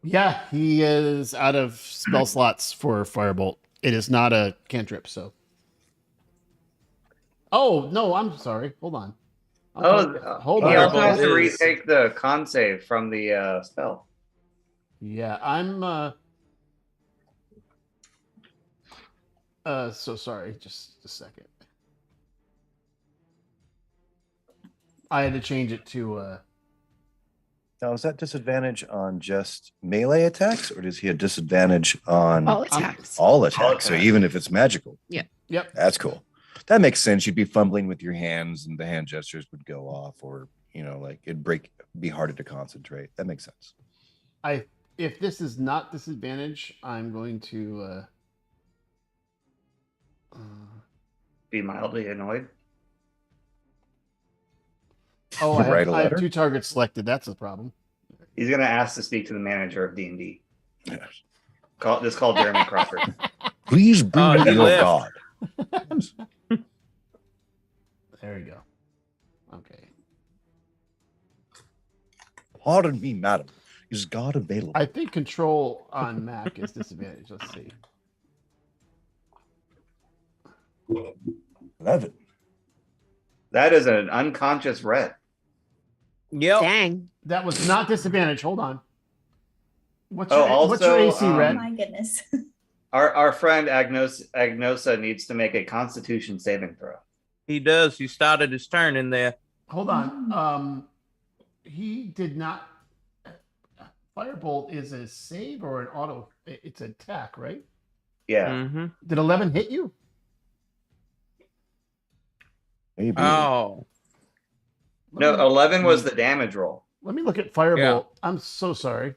B: Yeah, he is out of spell slots for Firebolt. It is not a cantrip, so. Oh no, I'm sorry. Hold on. Hold
E: he
B: on.
E: also has to
A: Firebolt is-
E: retake the con save from the spell.
B: Yeah, I'm so sorry, just a second. I had to change it to
G: Now, is that disadvantage on just melee attacks, or does he have disadvantage on
D: All attacks.
G: all attacks? So
E: attacks.
G: even if it's magical,
B: Yep.
G: that's cool. That makes sense. You'd be fumbling with your hands, and the hand gestures would go off, or like it'd be harder to concentrate. That makes sense.
B: If this is not disadvantage, I'm going to
E: Be mildly annoyed.
B: oh, I
G: Write a
B: have
G: letter?
B: 2 targets selected. That's a problem.
E: He's gonna ask to speak to the manager of D&D.
G: Yes.
E: This called Jeremy Crawford.
F: Please bring
A: Oh,
F: me
A: he
F: your
A: left.
F: God.
B: There you go. Okay.
F: Pardon me, madam. Is God available?
B: I think control on Mac is disadvantage. Let's see.
F: 11.
E: That is an unconscious red.
A: Yep.
D: Dang.
B: That was not disadvantage. Hold on. What's
E: Oh,
B: what's your
E: also,
B: AC,
C: Oh
B: Red?
C: my goodness.
E: Our friend Agnosa needs to make a Constitution saving throw.
A: He does. He started his turn in there.
B: Hold on. He did not. Firebolt is a save or an auto. It's an attack, right?
E: Yeah.
A: Mm-hmm.
B: Did 11 hit you?
F: Maybe.
A: Oh.
E: No,
B: Let me-
E: 11 was the damage roll.
B: Let me look at Firebolt. I'm so sorry.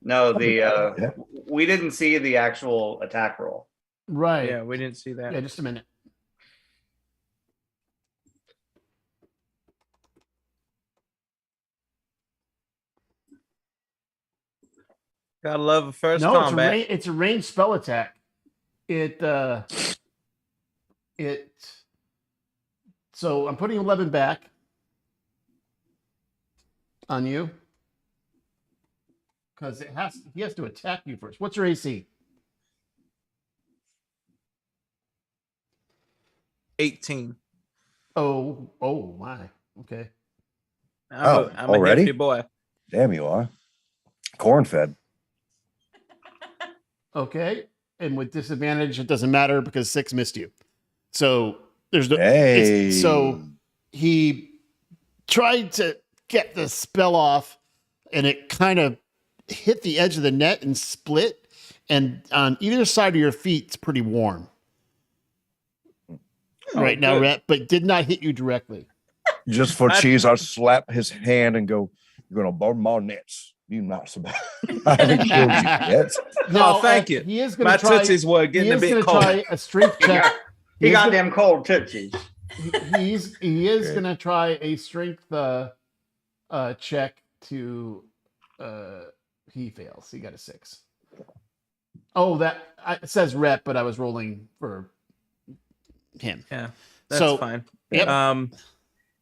E: No,
F: Yeah.
E: we didn't see the actual attack roll.
B: Right.
A: Yeah, we didn't see that.
B: Yeah, just a minute.
A: Gotta love a first
B: No,
A: combat.
B: it's a ranged spell attack. So I'm putting 11 back on you because he has to attack you first. What's your AC?
A: 18.
B: Oh my. Okay.
A: I'm a
F: already?
A: hefty boy.
F: Damn, you are. Corn fed.
B: Okay. And with disadvantage, it doesn't matter because 6 missed you. So there's no.
F: Hey.
B: So he tried to get the spell off, and it kind of hit the edge of the net and split. And on either side of your feet, it's pretty warm right now,
A: good.
B: Rhett, but did not hit you directly.
F: Just for
A: I-
F: cheese, I'll slap his hand and go, "You're going to burn my nuts. You not so bad." I haven't killed you yet.
A: No, thank you.
B: He is going
A: My
B: to try.
A: tootsies were
B: He
A: getting a
B: is going
A: bit
B: to
A: cold.
B: try a strength check.
E: He
B: He's
E: got
B: gonna-
E: them cold touches.
B: he is
F: Okay.
B: going to try a strength check to he fails. He got a 6. Oh, it says rep, but I was rolling for him.
A: Yeah, that's
B: So-
A: fine.
B: Yep.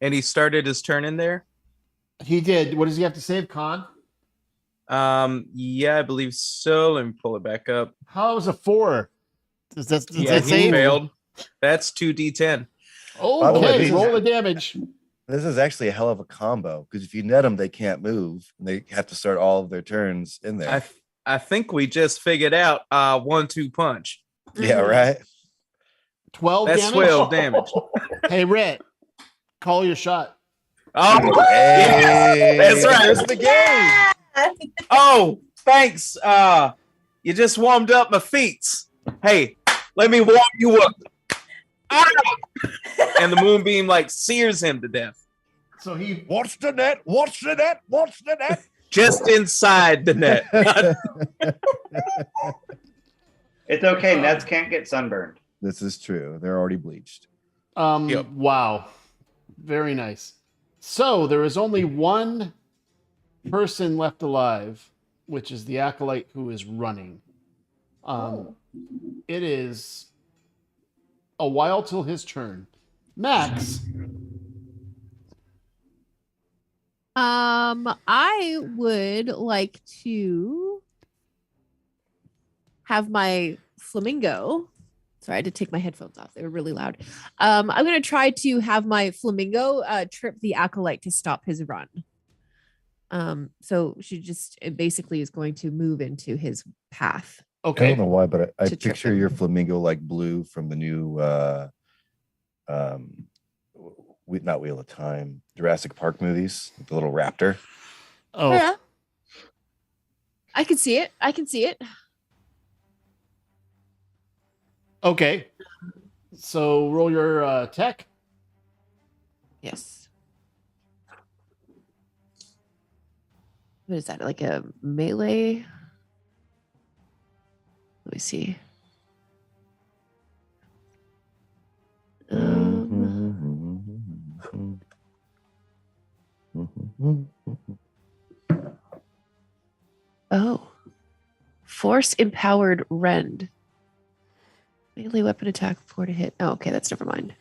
A: And he started his turn in there.
B: He did. What does he have to save, Con?
A: Yeah, I believe so. Let me pull it back up.
B: How is a 4? Does that
A: Yeah, he
B: save?
A: failed. That's 2d10.
F: By the way,
B: Okay,
F: this is-
B: roll the damage.
G: This is actually a hell of a combo because if you net them, they can't move. And they have to start all of their turns in there.
A: I think we just figured out 1-2 punch.
G: Yeah, right.
B: 12
A: That's
B: damage.
A: 12 damage.
B: Hey, Rhett, call your shot.
A: Oh,
G: Hey,
A: That's right.
G: There's the game.
A: oh, thanks. You just warmed up my feet. Hey, let me warm you up. Ah! And the moonbeam like sears him to death.
B: So he
F: What's the net? What's the net? What's the net?
A: just inside the net.
E: It's okay. Nets can't get sunburned.
G: This is true. They're already bleached.
A: Yep.
B: Wow. Very nice. So there is only one person left alive, which is the acolyte who is running. It is a while till his turn. Max.
D: I would like to have my flamingo. Sorry, I had to take my headphones off. They were really loud. I'm going to try to have my flamingo trip the acolyte to stop his run. So she just it basically is going to move into his path.
G: I
B: Okay.
G: don't know why, but I
D: To trip
G: picture
D: him.
G: your flamingo like Blue from the new, not Wheel of Time, Jurassic Park movies, the little raptor.
B: Oh,
D: Yeah. I can see it. I can see it.
B: okay. So roll your tech.
D: Yes. What is that? Like a melee? Let me see. Oh. Force empowered rend. Melee weapon attack 4 to hit. Oh, okay, that's never mind.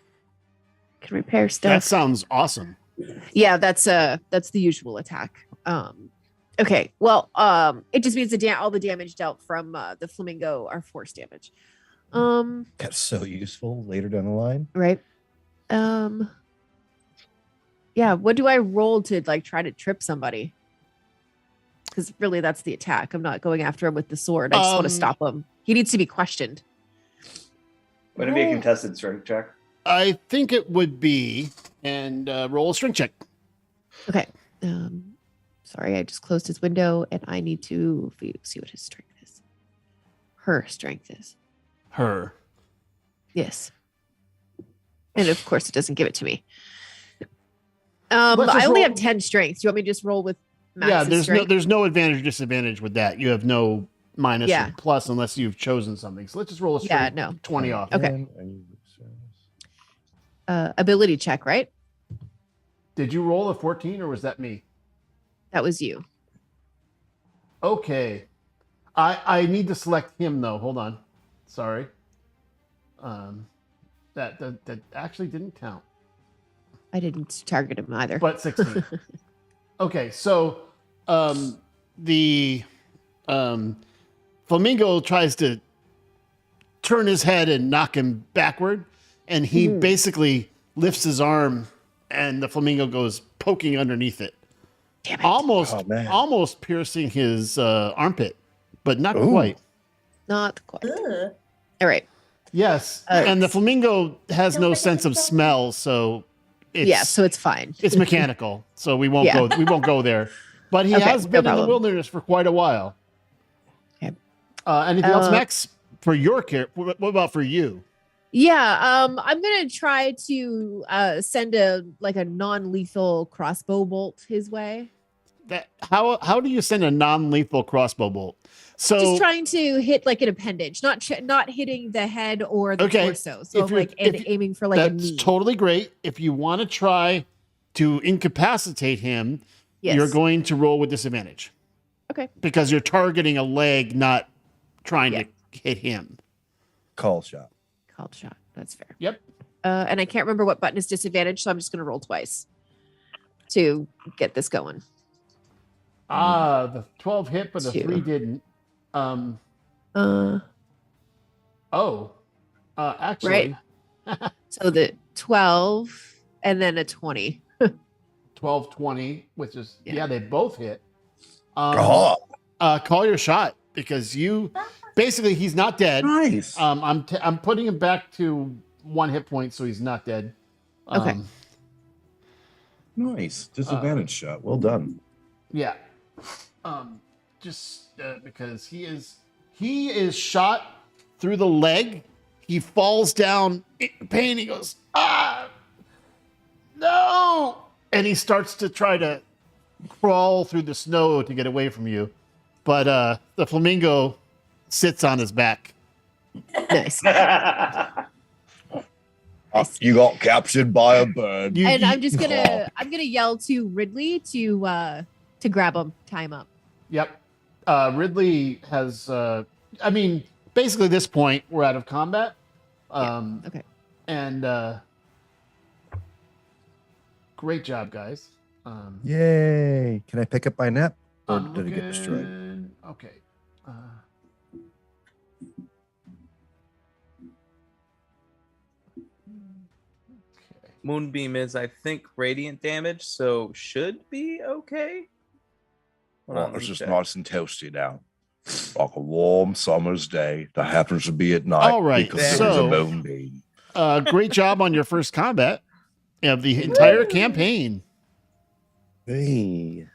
D: Can repair
B: That
D: stuff.
B: sounds awesome.
D: Yeah, that's the usual attack. Okay. Well, it just means all the damage dealt from the flamingo are force damage.
G: That's so useful later down the line.
D: Right. Yeah, what do I roll to like try to trip somebody? Because really that's the attack. I'm not going after him with the sword. I just want to stop him. He needs to be questioned.
E: Would it be a contested strength check?
B: I think it would be, and roll a strength check.
D: Okay. Sorry, I just closed his window and I need to see what his strength is. Her strength is.
B: Her.
D: Yes. And of course it doesn't give it to me.
B: Let's just
D: I only
B: roll-
D: have 10 strength. Do you want me to just roll with Max's
B: Yeah,
D: strength?
B: there's no advantage or disadvantage with that. You have no minus
D: Yeah.
B: or plus unless you've chosen something. So let's just roll a
D: Yeah,
B: strength
D: no.
B: 20 off.
D: Okay. Ability check, right?
B: Did you roll a 14 or was that me?
D: That was you.
B: Okay. I need to select him though. Hold on. Sorry. That actually didn't count.
D: I didn't target him either.
B: But 16. Okay, so the flamingo tries to turn his head and knock him backward, and he basically lifts his arm, and the flamingo goes poking underneath it,
D: Damn it.
B: almost piercing his armpit, but not
G: Ooh.
B: quite.
D: Not quite.
C: Ugh.
D: All right.
B: Yes,
D: Uh,
B: and the flamingo has no sense of smell, so
D: Yeah, so it's fine.
B: it's mechanical, so we won't
D: Yeah.
B: go there. But he
D: Okay,
B: has
D: no
B: been in the
D: problem.
B: wilderness for quite a while.
D: Okay.
B: Anything else,
D: Uh,
B: Max? For your care, what about for you?
D: Yeah, I'm gonna try to send a non-lethal crossbow bolt his way.
B: That how do you send a non-lethal crossbow bolt? So
D: Just trying to hit like an appendage, not hitting the head or the
B: Okay,
D: torso. So
B: if you're-
D: and
B: if you-
D: aiming for like a
B: that's
D: knee.
B: totally great. If you want to try to incapacitate him,
D: Yes.
B: you're going to roll with disadvantage.
D: Okay.
B: Because you're targeting a leg, not trying
D: Yeah.
B: to hit him.
G: Call shot.
D: Called shot. That's fair.
B: Yep.
D: And I can't remember what button is disadvantage, so I'm just gonna roll twice to get this going.
B: The 12 hit, but the 3
D: Two.
B: didn't.
D: Uh,
B: Actually,
D: so the 12 and then a 20.
B: 12, 20, which is
D: Yeah.
B: yeah, they both hit.
F: Oh,
B: Call your shot because you basically he's not dead.
F: nice.
B: I'm putting him back to 1 hit point, so he's not dead.
D: Okay.
F: Nice. Disadvantage shot. Well done.
B: Yeah. Just because he is shot through the leg. He falls down in pain. He goes, no! And he starts to try to crawl through the snow to get away from you, but the flamingo sits on his back.
D: Nice.
F: You got captured by a bird.
D: And I'm gonna yell to Ridley to grab him, tie him up.
B: Yep. Ridley has. I mean, basically, at this point we're out of combat.
D: Okay.
B: And great job, guys.
F: Yay! Can I pick up my net, or
B: I'm
F: did it get destroyed?
B: looking- Okay. Okay.
A: Moonbeam is, I think, radiant damage, so should be okay. Hold on,
F: Well,
A: let
F: it's
A: me
F: just
A: check.
F: nice and toasty now. Like a warm summer's day that happens to be at night.
B: All right,
F: because
A: so-
F: there's a moonbeam.
B: Great job on your first combat of the entire campaign.
F: Hey.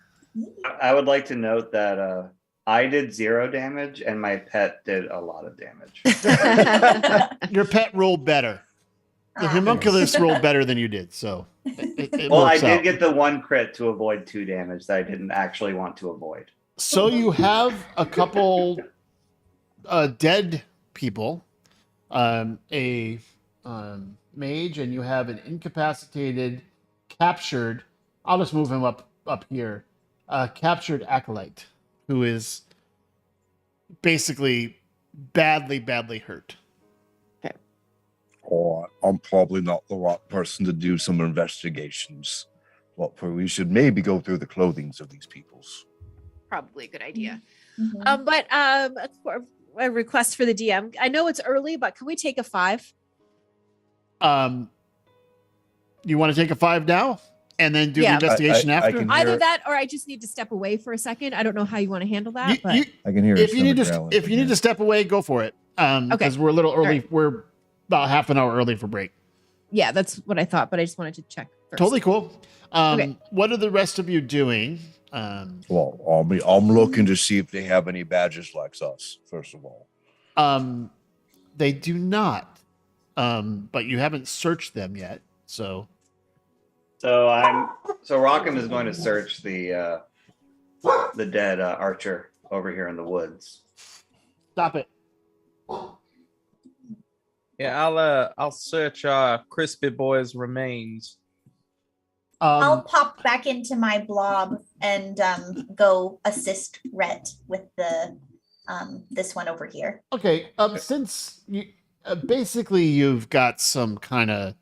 E: I would like to note that I did 0 damage and my pet did a lot of damage.
B: Your pet rolled better. The
C: Ah.
B: homunculus rolled better than you did, so it
E: Well, I
B: works
E: did
B: out.
E: get the 1 crit to avoid 2 damage that I didn't actually want to avoid.
B: So you have a couple dead people, a mage, and you have an incapacitated, captured. I'll just move him up here. Captured acolyte, who is basically badly hurt.
F: All right, I'm probably not the right person to do some investigations. But we should maybe go through the clothings of these peoples.
D: Probably a good idea.
C: Mhm.
D: But a request for the DM. I know it's early, but can we take a 5?
B: You want to take a 5 now, and then do
D: Yeah.
B: the investigation
F: I
B: after?
F: can-
D: Either
F: Here-
D: that, or I just need to step away for a second. I don't know how you want to handle that,
B: You-
D: but
B: you-
F: I can hear.
B: if you need to step away, go for it.
D: Okay.
B: Because we're a little early.
D: right.
B: We're about half an hour early for break.
D: yeah, that's what I thought. But I just wanted to check first.
B: Totally cool.
D: Okay.
B: What are the rest of you doing?
F: Well, I'm looking to see if they have any badges like us. First of all,
B: They do not. But you haven't searched them yet. So
E: So Rockham is going to search the dead archer over here in the woods.
B: stop it.
A: Yeah, I'll search Crispy Boy's remains.
C: I'll pop back into my blob and go assist Rhett with the this one over here.
B: Okay. Since you basically you've got some kind of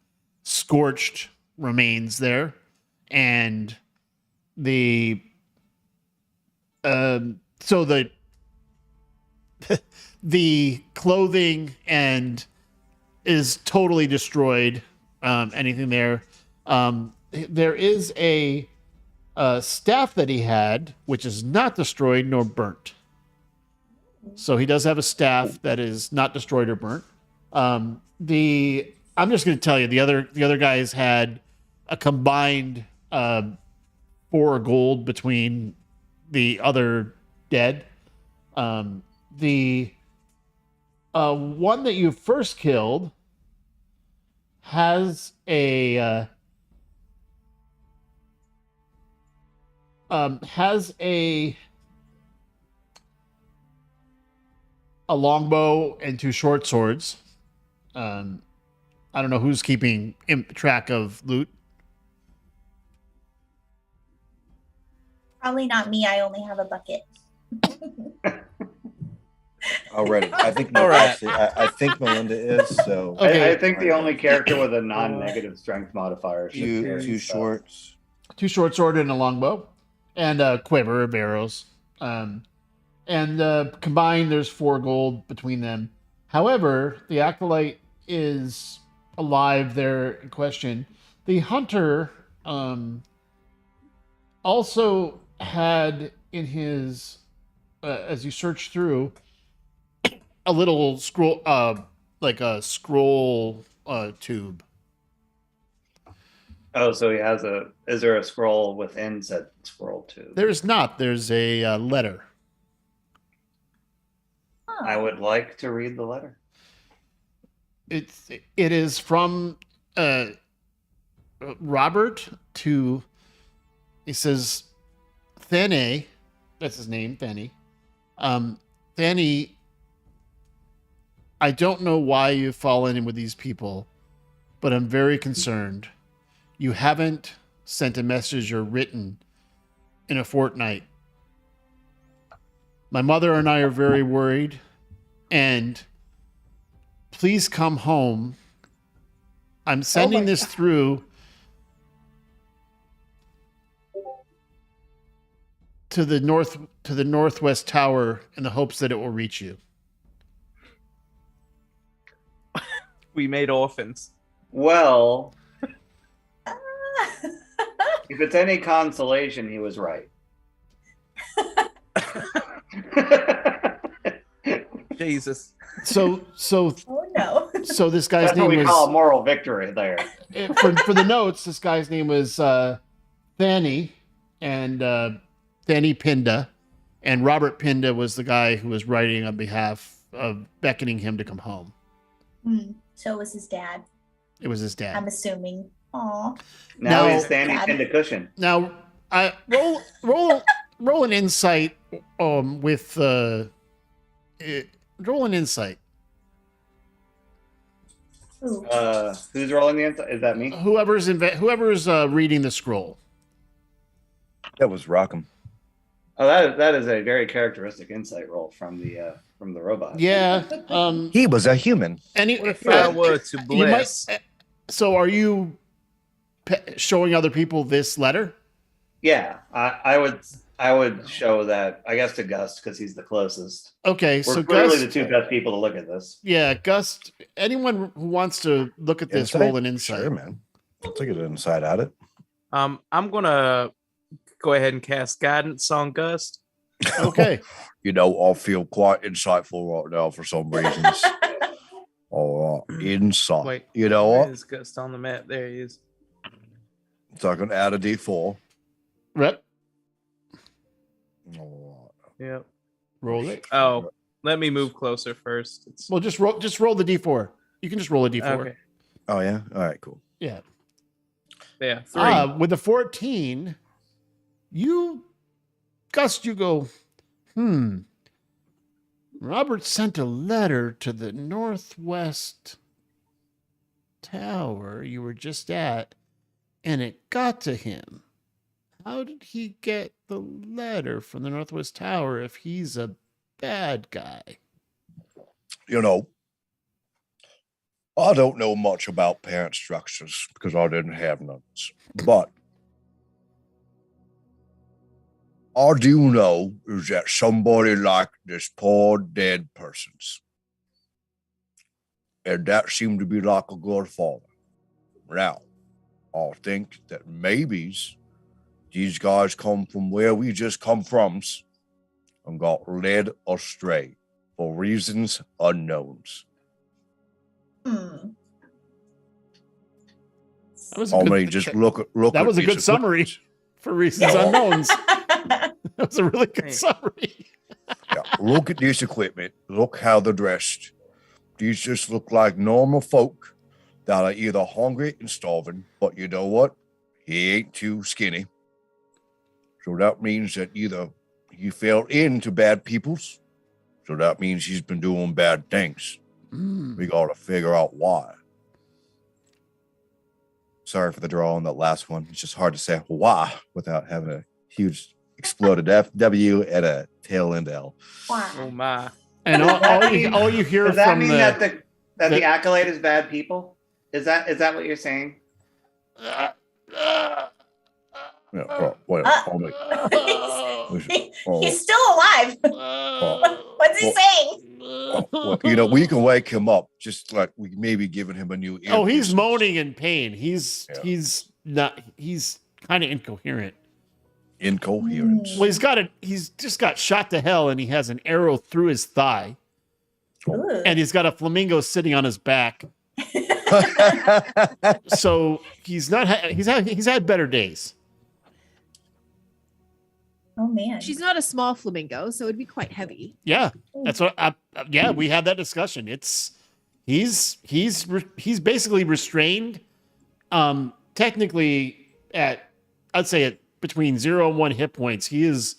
B: scorched remains there, and the so the clothing and is totally destroyed. Anything there? There is a staff that he had, which is not destroyed nor burnt. So he does have a staff that is not destroyed or burnt. I'm just going to tell you the other guys had a combined 4 gold between the other dead. The one that you first killed has a longbow and 2 short swords. I don't know who's keeping track of loot.
C: Probably not me. I only have a bucket.
G: Already, I think.
A: All right.
G: Actually, I think Melinda is. So
B: Okay.
E: I think the only character with a non-negative strength modifier should carry
G: two
E: stuff.
G: shorts.
B: 2 short sword and a longbow, and a quiver of arrows. And combined, there's 4 gold between them. However, the acolyte is alive there in question. The hunter also had in his, as you search through, a little scroll, like a scroll tube.
E: Oh, so he has is there a scroll within said scroll too?
B: There's not. There's a letter.
C: Huh.
E: I would like to read the letter.
B: It is from Robert to. He says, Thane, that's his name, Thane. Thane, I don't know why you've fallen in with these people, but I'm very concerned. You haven't sent a message or written in a fortnight. My mother and I are very worried, and please come home. I'm sending this through to the northwest tower in the hopes that it will reach you.
A: We made orphans.
E: Well, if it's any consolation, he was right.
A: Jesus.
B: So
C: Oh no.
B: so this guy's
E: That's what
B: name
E: we
B: was
E: call a moral victory there.
B: for the notes. This guy's name was Thane, and Thane Pinda, and Robert Pinda was the guy who was writing on behalf of beckoning him to come home.
C: So it was his dad.
B: It was his dad.
C: I'm assuming. Aw.
E: Now
B: No.
E: he's standing
C: God.
E: in the cushion.
B: Now, I roll an insight with roll an insight.
C: Ooh.
E: Who's rolling the inside? Is that me?
B: Whoever's reading the scroll.
G: That was Rockham.
E: Oh, that is a very characteristic insight roll from the robot.
B: Yeah.
G: He was a human.
A: If I were to
B: You might,
A: bless,
B: so are you showing other people this letter?
E: Yeah, I would show that, I guess, to Gus because he's the closest.
B: Okay,
E: We're
B: so
E: clearly
B: Gus,
E: the two best people to look at this.
B: yeah, Gus. Anyone who wants to look at this,
G: Insight?
B: roll an insight.
G: Sure, man. I'll take an insight at it.
A: I'm gonna go ahead and cast guidance on Gust.
B: Okay.
F: You know, I feel quite insightful right now for some reasons. All right, insight.
A: Wait,
F: You know
A: where
F: what?
A: is Gust on the map? There he is.
F: So I can add a D4.
B: Rep.
F: All
A: Yep.
B: Roll it.
A: Oh, let me move closer first. It's
B: Well, just roll the d4. You can just roll a d4.
A: okay.
G: Oh yeah. All right. Cool.
B: Yeah.
A: Yeah, 3.
B: With the 14, you go, Robert sent a letter to the northwest tower you were just at, and it got to him. How did he get the letter from the northwest tower if he's a bad guy?
F: You know, I don't know much about parent structures because I didn't have none. But I do know is that somebody like this poor dead person's. And that seemed to be like a good father. Now, I think that maybe these guys come from where we just come from and got led astray for reasons unknowns.
C: Hmm.
B: That was a
F: I
B: good,
F: mean, just look at
B: that was a
F: these
B: good summary
F: equipments.
B: for reasons unknowns. That was a really good summary.
F: Yeah, look at this equipment. Look how they're dressed. These just look like normal folk that are either hungry and starving, but you know what? He ain't too skinny. So that means that either he fell into bad people's, so that means he's been doing bad things. We got to figure out why.
G: Sorry for the draw on that last one. It's just hard to say why without having a huge exploded W and a tail end L.
C: Wow.
A: Oh my.
B: And all you hear
E: Does that
B: from
E: mean
B: the,
E: that the accolade is bad people? Is that what you're saying?
F: Yeah, only,
C: He's still alive. What's he saying?
F: well, you know, we can wake him up, just like we maybe giving him a new.
B: Oh, he's
F: earpiece.
B: moaning in pain. He's kind of incoherent.
F: Incoherence.
B: Well, he's just got shot to hell, and he has an arrow through his thigh,
C: Ooh.
B: and he's got a flamingo sitting on his back. So he's had better days.
C: Oh man.
D: She's not a small flamingo, so it'd be quite heavy.
B: Yeah, that's what. We had that discussion. He's basically restrained. Technically, I'd say at between 0 and 1 hit points. He is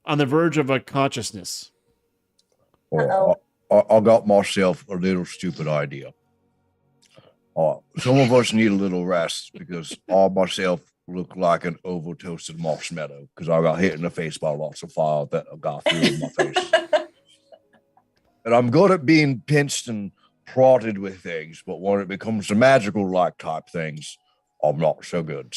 B: on the verge of a consciousness.
F: Well, I got myself a little stupid idea. Some of us need a little rest because I myself look like an over toasted marshmallow because I got hit in the face by lots of fire that got through in my face. And I'm good at being pinched and prodded with things, but when it becomes the magical like type things, I'm not so good.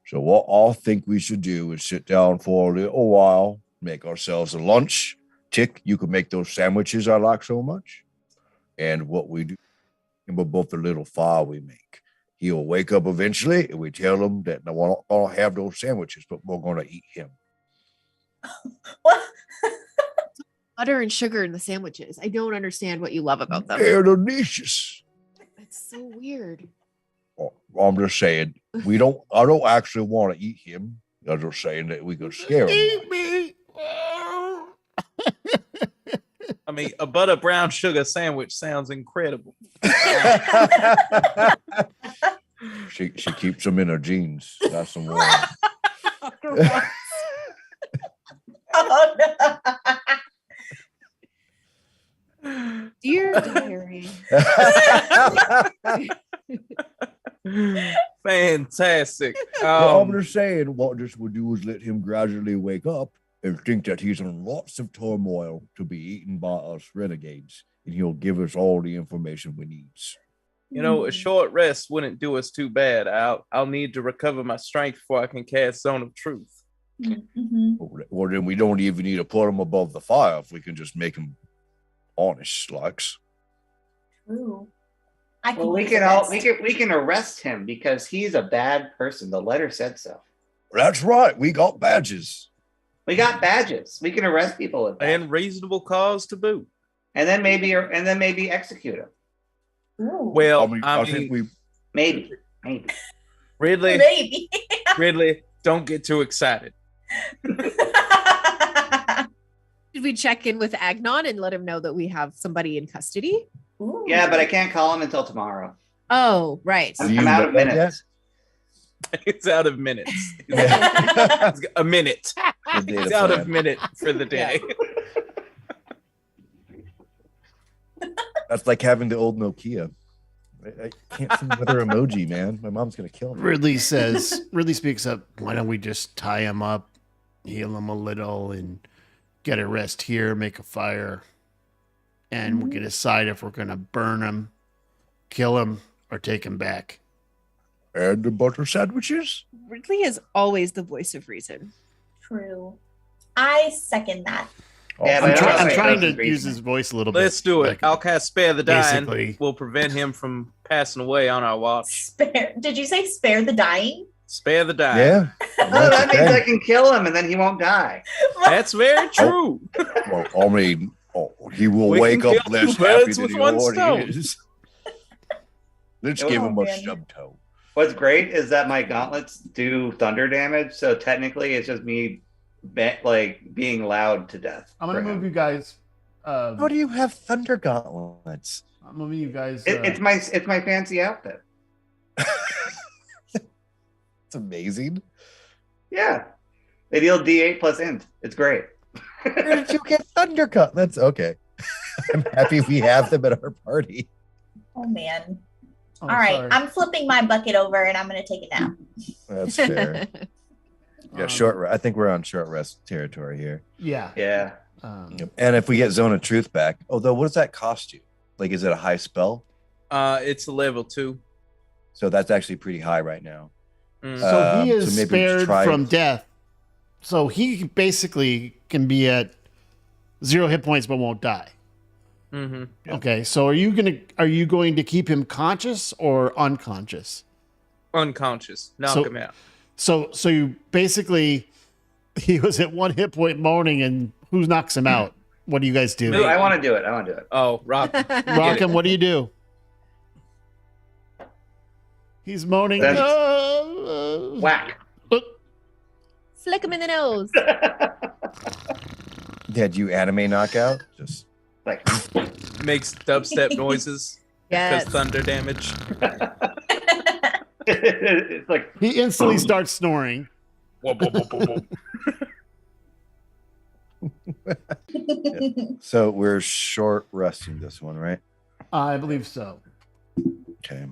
F: So what I think we should do is sit down for a little while, make ourselves a lunch. Tick, you could make those sandwiches I like so much. And what we do above the little fire we make. He'll wake up eventually, and we tell him that no, we're not going to have those sandwiches, but we're going to eat him.
C: What?
H: Butter and sugar in the sandwiches. I don't understand what you love about them.
F: They're delicious.
H: It's so weird.
F: I'm just saying, I don't actually want to eat him. I'm just saying that we could scare him.
B: Eat me.
A: I mean, a butter brown sugar sandwich sounds incredible.
F: She keeps them in her jeans. That's some one.
C: Oh, no.
H: Dear diary.
A: Fantastic.
F: Well, I'm just saying, what this would do is let him gradually wake up and think that he's in lots of turmoil to be eaten by us renegades, and he'll give us all the information we need.
A: You know, a short rest wouldn't do us too bad. I'll need to recover my strength before I can cast Zone of Truth.
C: Mhm.
F: Well, then we don't even need to put him above the fire if we can just make him honest, likes.
C: True. I
E: Well,
C: use rest.
E: we can arrest him because he's a bad person. The letter said so.
F: That's right. We got badges.
E: We got badges. We can arrest people with that.
A: And reasonable cause to boot.
E: and then maybe execute him.
C: Ooh.
A: Well,
F: I think we.
E: Maybe.
A: Ridley,
C: Maybe.
A: Ridley, don't get too excited.
D: Should we check in with Agnon and let him know that we have somebody in custody?
C: Ooh.
E: Yeah, but I can't call him until tomorrow.
D: Oh, right.
F: Do you
E: I'm out of
F: know that
E: minutes.
A: It's out of minutes.
F: Yeah.
A: A minute.
F: The data
A: It's out
F: plan.
A: of minute for the day.
G: That's like having the old Nokia. I can't see another emoji, man. My mom's gonna kill me.
B: Ridley speaks up. Why don't we just tie him up, heal him a little, and get a rest here, make a fire, and we'll decide if we're gonna burn him, kill him, or take him back.
F: And the butter sandwiches?
H: Ridley is always the voice of reason.
C: True. I second that.
E: Yeah,
B: I'm,
E: but
B: try-
E: I don't
B: I'm
E: know
B: trying
E: if
B: to
E: that's
B: use
E: reason.
B: his voice a little bit.
A: Let's do it.
B: Like,
A: I'll cast Spare the Dying.
B: basically.
A: We'll prevent him from passing away on our watch.
C: Spare. Did you say spare the dying?
A: Spare the Dying.
G: Yeah.
E: Oh, that means I can kill him and then he won't die.
A: That's very true.
F: Well, I mean, he will
A: We
F: wake
A: can
F: up
A: kill
F: less
A: two
F: happy
A: birds
F: than
A: with
F: he
A: one
F: already
A: stone.
F: is. Let's
E: Oh,
F: give him a
C: man.
F: stub toe.
E: What's great is that my gauntlets do thunder damage, so technically it's just me being loud to death.
B: I'm gonna
E: for
B: move
E: him.
B: you guys.
G: How do you have thunder gauntlets?
B: I'm moving you guys.
E: It's my fancy outfit.
G: It's amazing.
E: Yeah. They deal D8 plus int. It's great.
G: Where did you get thunder gauntlets? Okay. I'm happy we have them at our party.
C: Oh man.
B: Oh,
C: All right.
B: sorry.
C: I'm flipping my bucket over and I'm gonna take a nap.
G: That's fair. Yeah, I think we're on short rest territory here.
B: Yeah.
E: Yeah.
G: And if we get Zone of Truth back, although what does that cost you? Like, is it a high spell?
A: It's a level 2.
G: So that's actually pretty high right now.
A: Mm.
B: So he is
G: so maybe we should
B: spared
G: try-
B: from death. So he basically can be at 0 hit points but won't die.
A: Mm-hmm.
G: Yeah.
B: Okay. So are you going to keep him conscious or unconscious?
A: Unconscious. Knock
B: So-
A: him out.
B: So you basically he was at 1 hit point moaning, and who knocks him out? What do you guys do?
E: Ooh, I want to do it.
A: Oh, rock.
B: Rock him. What do you do? He's moaning.
E: Then-
B: "Ah,
E: Whack.
D: Flick him in the nose.
G: Did you anime knockout? Just
E: Like,
A: Makes dubstep noises.
D: Yes.
A: Does thunder damage.
E: it's like
B: He instantly starts snoring.
G: So we're short resting this one, right?
B: I believe so.
G: Okay.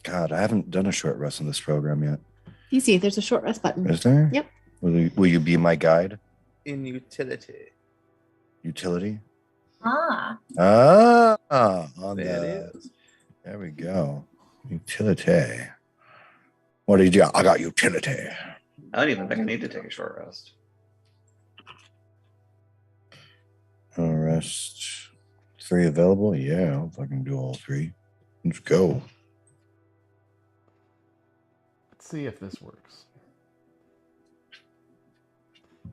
G: God, I haven't done a short rest on this program yet.
H: Easy. There's a short rest button.
G: Is there?
H: Yep.
G: Will you be my guide?
A: In utility.
G: Utility?
C: Ah,
G: On
A: There
G: the,
A: it is.
G: there we go. Utility. What did you? I got utility.
E: I don't even think I need to take a short rest.
G: Rest. 3 available? Yeah, I'll fucking do all 3. Let's go.
B: Let's see if this works.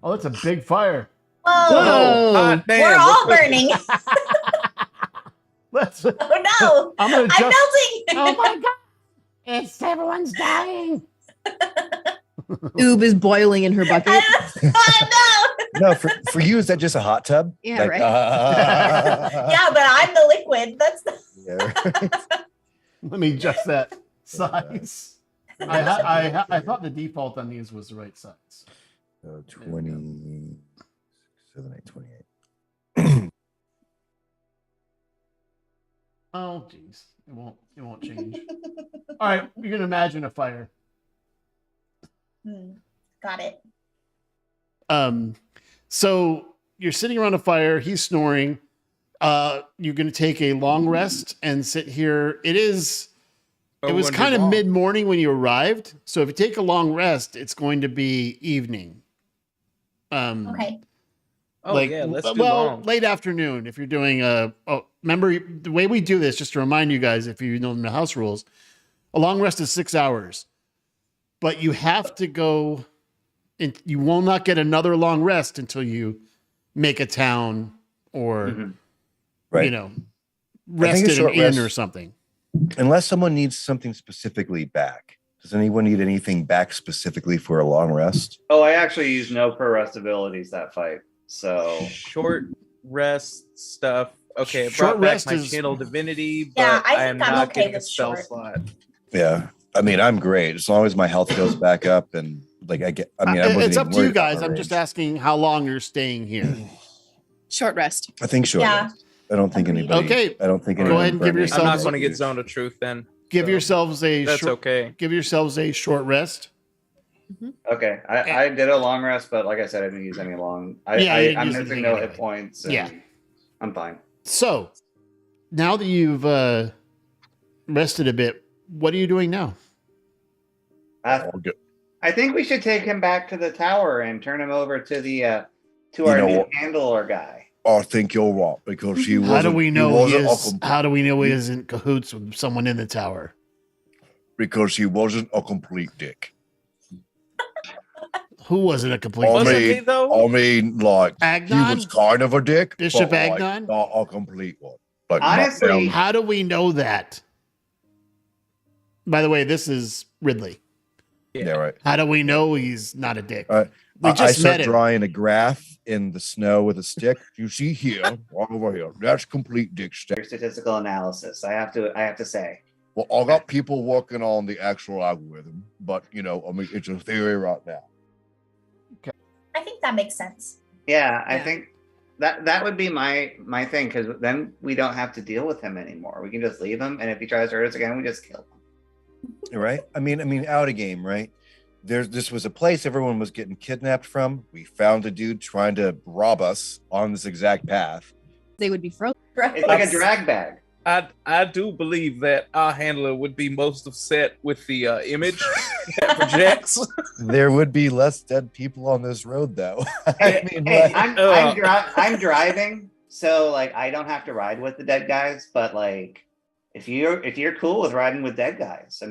B: Oh, that's a big fire.
C: whoa!
A: Hot damn,
C: We're all
A: we're cooking.
C: burning.
B: Let's.
C: Oh no!
B: I'm gonna
C: I'm
B: just.
C: melting.
B: Oh my god! It's everyone's dying.
H: Oob is boiling in her bucket.
C: I know.
G: No, for you, is that just a hot tub?
H: Yeah, right.
C: Yeah, but I'm the liquid. That's
G: Yeah, right.
B: Let me adjust that size. I thought the default on these was the right size.
G: So 27, 8, 28.
B: Oh, geez, it won't change. All right, you can imagine a fire.
C: Got it.
B: So you're sitting around a fire. He's snoring. You're going to take a long rest and sit here. It was kind of mid-morning when you arrived. So if you take a long rest, it's going to be evening.
C: Okay.
A: Oh yeah, let's do long.
B: late afternoon. If you're doing remember the way we do this, just to remind you guys, if you know the house rules, a long rest is 6 hours, but you have to go, and you will not get another long rest until you make a town or,
G: Right.
B: rest
G: a
B: at an
G: short
B: inn
G: rest-
B: or something.
G: Unless someone needs something specifically back. Does anyone need anything back specifically for a long rest?
E: Oh, I actually used no pro rest abilities that fight. So
A: Short rest stuff. Okay, I
B: Short
A: brought back
B: rest
A: my
B: is-
A: channel divinity, but
C: Yeah, I
A: I am
C: think I'm
A: not
C: okay
A: getting a
C: with
A: spell
C: short.
A: slot.
G: Yeah. I mean, I'm great as long as my health goes back up and like I wasn't
B: It's up
G: even
B: to you
G: worried about
B: guys.
G: my
B: I'm just
G: range.
B: asking how long you're staying here.
H: Short rest.
G: I think short
C: Yeah.
G: rest. I don't think
C: Agreed.
G: anybody.
B: Okay.
G: I don't think
B: Go
G: anyone
B: ahead and give
G: burning-
B: yourself-
A: I'm not
B: Sounds
A: going to
G: like
A: get zone of truth then.
B: Give
A: So,
B: yourselves a
A: That's
B: short,
A: okay.
B: give yourselves a short rest.
E: okay, I did a long rest, but like I said, I didn't use any long.
B: Yeah, you didn't
E: I'm
B: use
E: missing
B: anything
E: no
B: anyway.
E: hit points. And
B: Yeah.
E: I'm fine.
B: So now that you've rested a bit, what are you doing now?
E: I think we should take him back to the tower and turn him over to the to
F: You
E: our
F: know
E: new
F: what?
E: handler guy.
F: I think you're right because he wasn't.
B: How do we know
F: he
B: he
F: wasn't
B: is?
F: a com-
B: How do we know he isn't cahoots with someone in the tower?
F: because he wasn't a complete dick.
B: Who wasn't a complete?
F: Oh,
A: Wasn't
F: me.
A: he though?
F: I mean, like he
B: Agnon?
F: was kind of a dick,
B: Bishop
F: but, like,
B: Agnon?
F: not a complete one. Like
E: Honestly-
F: not down-
B: How do we know that? By the way, this is Ridley.
F: yeah, right.
B: How do we know he's not a dick?
F: Uh,
B: We
F: I
B: just
F: start
B: met him.
F: drawing a graph in the snow with a stick. You see here, right over here. That's complete dick
E: Your
F: stick.
E: statistical analysis. I have to say.
F: Well, I got people working on the actual algorithm, but I mean, it's a theory right now.
C: I think that makes sense.
E: Yeah, I
H: Yeah.
E: think that would be my thing, because then we don't have to deal with him anymore. We can just leave him, and if he tries to hurt us again, we just kill him.
G: Right? I mean, out of game, right? This was a place everyone was getting kidnapped from. We found a dude trying to rob us on this exact path.
H: They would be frozen.
E: It's like a drag bag.
A: I do believe that our handler would be most upset with the image that projects.
G: There would be less dead people on this road, though.
E: Hey,
G: I mean,
E: hey,
G: like-
E: I'm driving, so like I don't have to ride with the dead guys. But like, if you're cool with riding with dead guys, I mean.